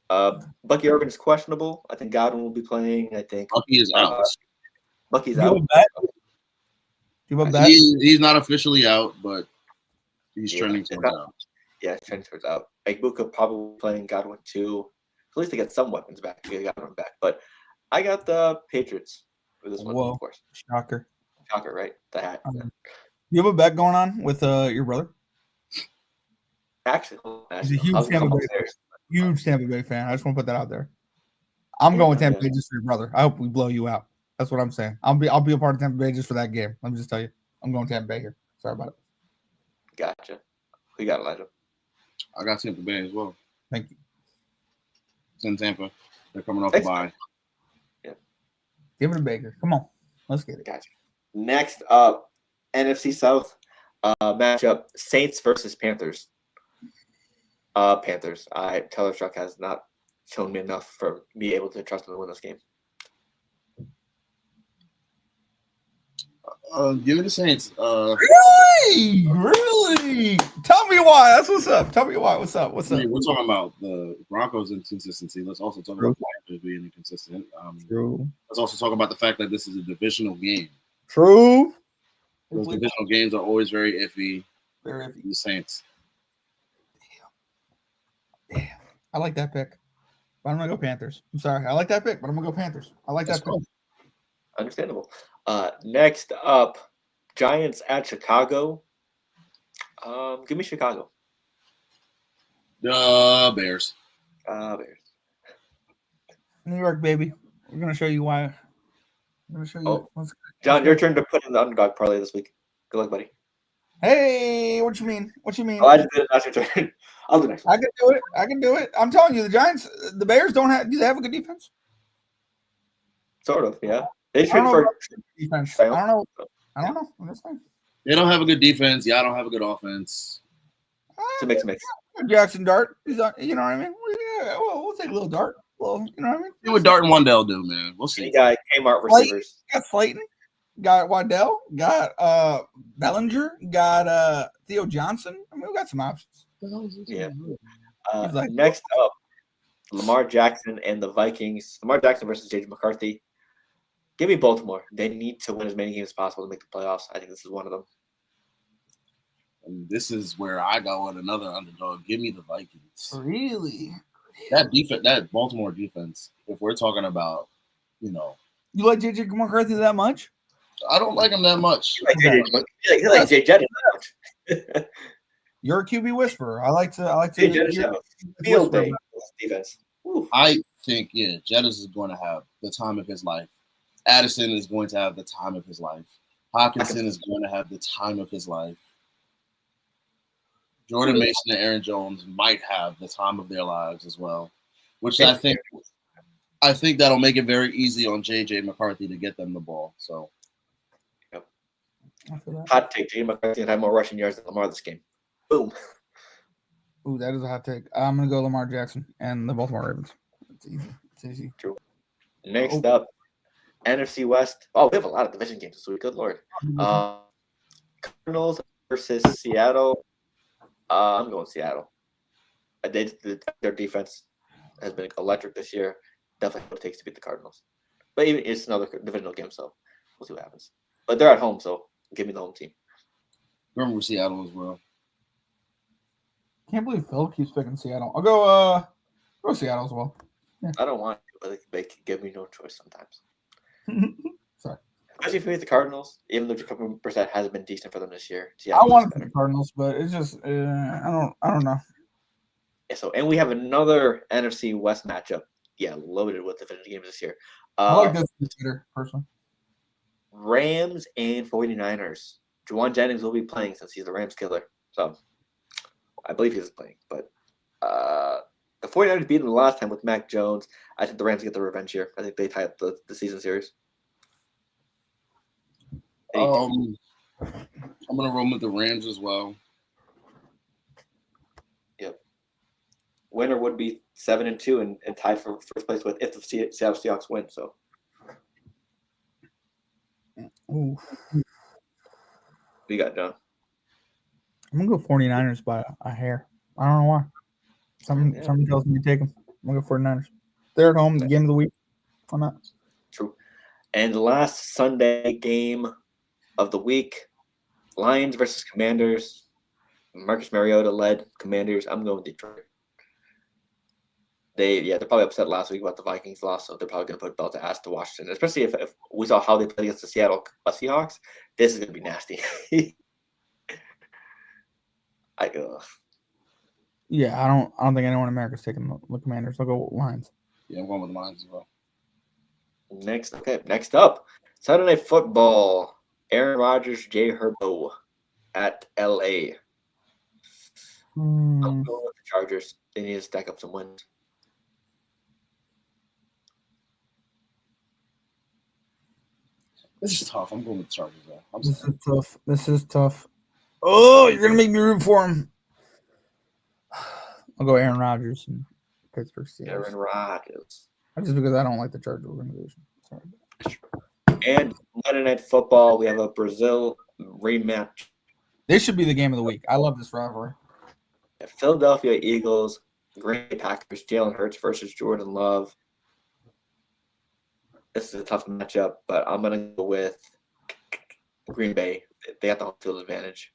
Bucky Irvin is questionable. I think Godwin will be playing. I think Bucky is out. Bucky's Do you out. have a bet? Do you have a bet? He's not officially out, but he's trending towards out. Yeah, trending towards out. Ibuka probably playing Godwin too. At least they get some weapons back. They got Godwin back. But I got the Patriots for this one, Whoa. of course. Shocker. Shocker, right? The hat. You have a bet going on with your brother? Actually, He's a huge Tampa Bay fan. I just want to put that out there. I'm going with Tampa Bay just for your brother. I hope we blow you out. That's what I'm saying. I'll be a part of Tampa Bay just for that game. Let me just tell you. I'm going Tampa Bay here. Sorry about it. Gotcha. We got Elijah. I got Tampa Bay as well. Thank you. It's in Tampa. They're coming off a bye. Yeah. Give it to Baker. Come on. Let's get it. Gotcha. Next up, NFC South matchup: Saints versus Panthers. Panthers. Taylor Shuck has not shown me enough for me able to trust him to win this game. Give me the Saints. Really? Tell me why. That's what's up. Tell me why. What's up? We're talking about the Broncos' inconsistency. Let's also talk about the Panthers being inconsistent. True. Let's also talk about the fact that this is a divisional game. True. Those divisional games are always very iffy. Very iffy. The Saints. Damn. I like that pick. But I'm going to go Panthers. I'm sorry. I like that pick, but I'm going to go Panthers. I like that pick. Understandable. Next up, Giants at Chicago. Give me Chicago. Bears. Bears. New York, baby. We're going to show you why. I'm going to show you. John, your turn to put in the underdog parlay this week. Good luck, buddy. Hey, what you mean? What you mean? Oh, I just did it. That's your turn. I'll do next one. I can do it. I'm telling you, the Giants, the Bears do they have a good defense? Sort of, yeah. They should for defense. I don't know. I'm just saying. They don't have a good defense. Yeah, I don't have a good offense. To mix. Jackson Dart. You know what I mean? Yeah, we'll take a little Dart. Well, you know what I mean? See what Dart and Wandell do, man. We'll see. You got Kmart receivers. Got Slayton. Got Waddell. Got Bellinger. Got Theo Johnson. I mean, we got some options. Yeah. Next up, Lamar Jackson and the Vikings. Lamar Jackson versus J.J. McCarthy. Give me Baltimore. They need to win as many games as possible to make the playoffs. I think this is one of them. And this is where I go with another underdog. Give me the Vikings. Really? That defense, that Baltimore defense, if we're talking about, You like J.J. McCarthy that much? I don't like him that much. You like J.J. that much. You're a QB whisperer. I like to field day defense. I think, Jettis is going to have the time of his life. Addison is going to have the time of his life. Hawkinson is going to have the time of his life. Jordan Mason and Aaron Jones might have the time of their lives as well, which I think that'll make it very easy on J.J. McCarthy to get them the ball. So, yep. Hot take: J.J. McCarthy had more rushing yards than Lamar this game. Boom. Ooh, that is a hot take. I'm gonna go Lamar Jackson and the Baltimore Ravens. It's easy. True. Next up, NFC West. Oh, we have a lot of division games this week. Good Lord. Cardinals versus Seattle. I'm going Seattle. Their defense has been electric this year. Definitely what it takes to beat the Cardinals. But even it's another divisional game, so we'll see what happens. But they're at home, so give me the home team. Remember Seattle as well. Can't believe Phil keeps picking Seattle. I'll go Seattle as well. Yeah. I don't want to, but they can give me no choice sometimes. Sorry. Especially if you hate the Cardinals, even though Jacoby Brissett hasn't been decent for them this year. So, I want the Cardinals, but it's just I don't know. Yeah, so, and we have another NFC West matchup. Yeah, loaded with definitive games this year. I like this better, personally. Rams and 49ers. Juwan Jennings will be playing since he's the Rams killer. So I believe he's playing. But the 49ers beat them the last time with Mac Jones. I think the Rams get the revenge here. I think they tie up the season series. I'm gonna roll with the Rams as well. Yep. Winner would be 7-2 and tied for first place with if the Seattle Seahawks win. So. Ooh. We got done. I'm gonna go 49ers by a hair. I don't know why. Something tells me to take them. I'm gonna go 49ers. They're at home, the game of the week. Why not? True. And the last Sunday game of the week, Lions versus Commanders. Marcus Mariota led Commanders. I'm going Detroit. They're probably upset last week about the Vikings loss, so they're probably going to put belt to ass to Washington, especially if we saw how they played against the Seattle Seahawks. This is going to be nasty. Yeah, I don't think anyone in America is taking the Commanders. I'll go Lions. Yeah, I'm going with the Lions as well. Next up, Saturday Night Football. Aaron Rodgers, Jay Herbo at LA. I'm going with the Chargers. They need to stack up some wins. This is tough. I'm going with the Chargers though. This is tough. Oh, you're gonna make me root for him. I'll go Aaron Rodgers and Pittsburgh Steelers. Aaron Rodgers. Just because I don't like the Chargers organization. Sorry. And Monday Night Football, we have a Brazil rematch. This should be the game of the week. I love this rivalry. Philadelphia Eagles, Green Bay Packers, Jalen Hurts versus Jordan Love. This is a tough matchup, but I'm going to go with Green Bay. They got the home field advantage.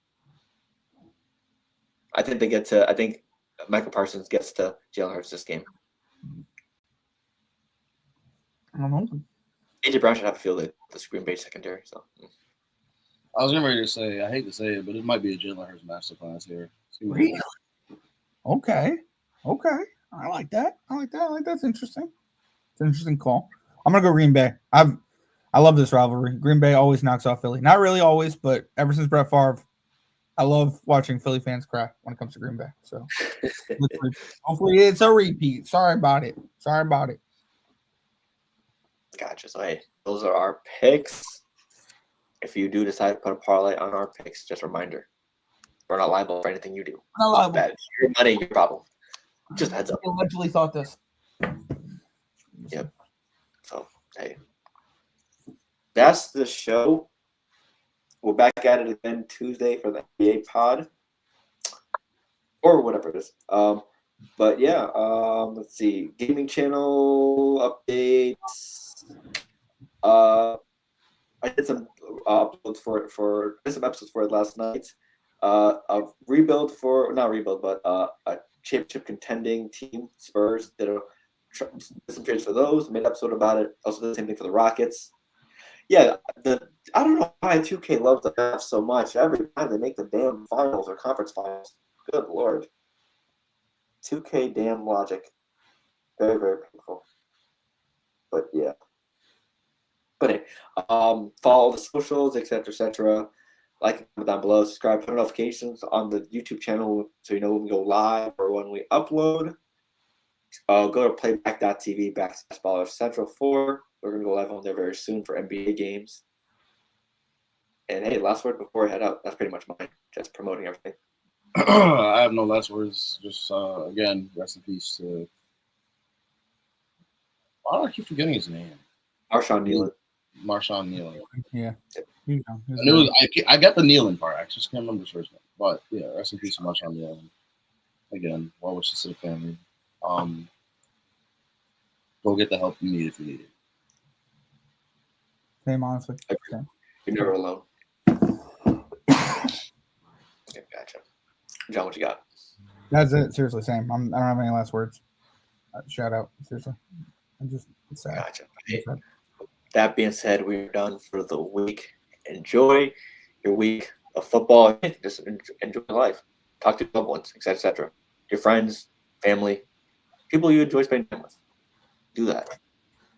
I think Michael Parsons gets to Jalen Hurts this game. I don't know. AJ Brown should have a field at this Green Bay secondary. So I was getting ready to say, I hate to say it, but it might be a Jalen Hurts masterclass here. Really? Okay. I like that. That's interesting. It's an interesting call. I'm gonna go Green Bay. I love this rivalry. Green Bay always knocks off Philly. Not really always, but ever since Brett Favre, I love watching Philly fans cry when it comes to Green Bay. So hopefully it's a repeat. Sorry about it. Gotcha. So hey, those are our picks. If you do decide to put a parlay on our picks, just a reminder, we're not liable for anything you do. Not liable. That your money, your problem. Just a heads up. I allegedly thought this. Yep. So hey, that's the show. We're back at it again Tuesday for the NBA pod, or whatever it is. But yeah, let's see. Gaming channel updates. I did some uploads for did some episodes for it last night. A championship contending team, Spurs, did some trades for those. Made an episode about it. Also did the same thing for the Rockets. Yeah, I don't know why 2K loves the Mavs so much. Every time they make the damn finals or conference finals, good lord. 2K damn logic. Very, very painful. But yeah. But hey, follow the socials, etc. Like, comment down below, subscribe, turn notifications on the YouTube channel so you know when we go live or when we upload. Go to playback.tv/Baller Central 4. We're going to go live on there very soon for NBA games. And hey, last word before I head out. That's pretty much mine. Just promoting everything. I have no last words. Just, again, rest in peace to... Why do I keep forgetting his name? Marshawn Nealon. Yeah. I got the Nealon part. I just can't remember his first name. But, yeah, rest in peace to Marshawn Nealon. Again, well wishes to the family. Go get the help you need if you need it. Same, honestly. You're never alone. Okay, gotcha. John, what you got? That's it. Seriously, same. I don't have any last words. Shout out. Seriously. I'm just sad. Gotcha. Hey, that being said, we're done for the week. Enjoy your week of football. Just enjoy life. Talk to your loved ones, etc. Your friends, family, people you enjoy spending time with. Do that.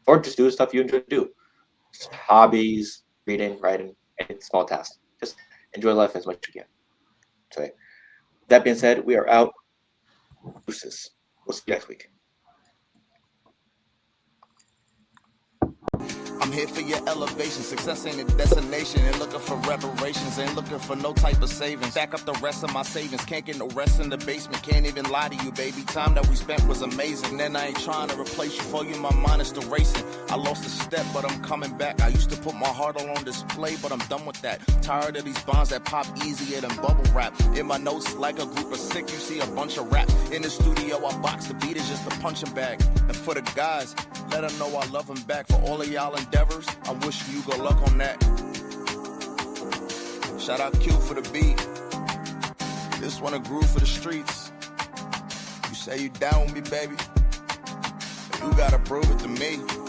Or just do the stuff you enjoy to do. Just hobbies, reading, writing, and small tasks. Just enjoy life as much as you can. So, that being said, we are out. Deuces. We'll see you next week. I'm here for your elevation. Success ain't a destination. Ain't looking for reparations. Ain't looking for no type of savings. Back up the rest of my savings. Can't get no rest in the basement. Can't even lie to you, baby. Time that we spent was amazing. Then I ain't trying to replace you. For you, my mind is still racing. I lost a step, but I'm coming back. I used to put my heart all on display, but I'm done with that. Tired of these bonds that pop easier than bubble wrap. In my notes, like a group of sick, you see a bunch of raps. In the studio, I box the beat is just a punching bag. And for the guys, let them know I love them back. For all of y'all endeavors, I'm wishing you good luck on that. Shout out Q for the beat. This one a groove for the streets. You say you down with me, baby. You gotta prove it to me.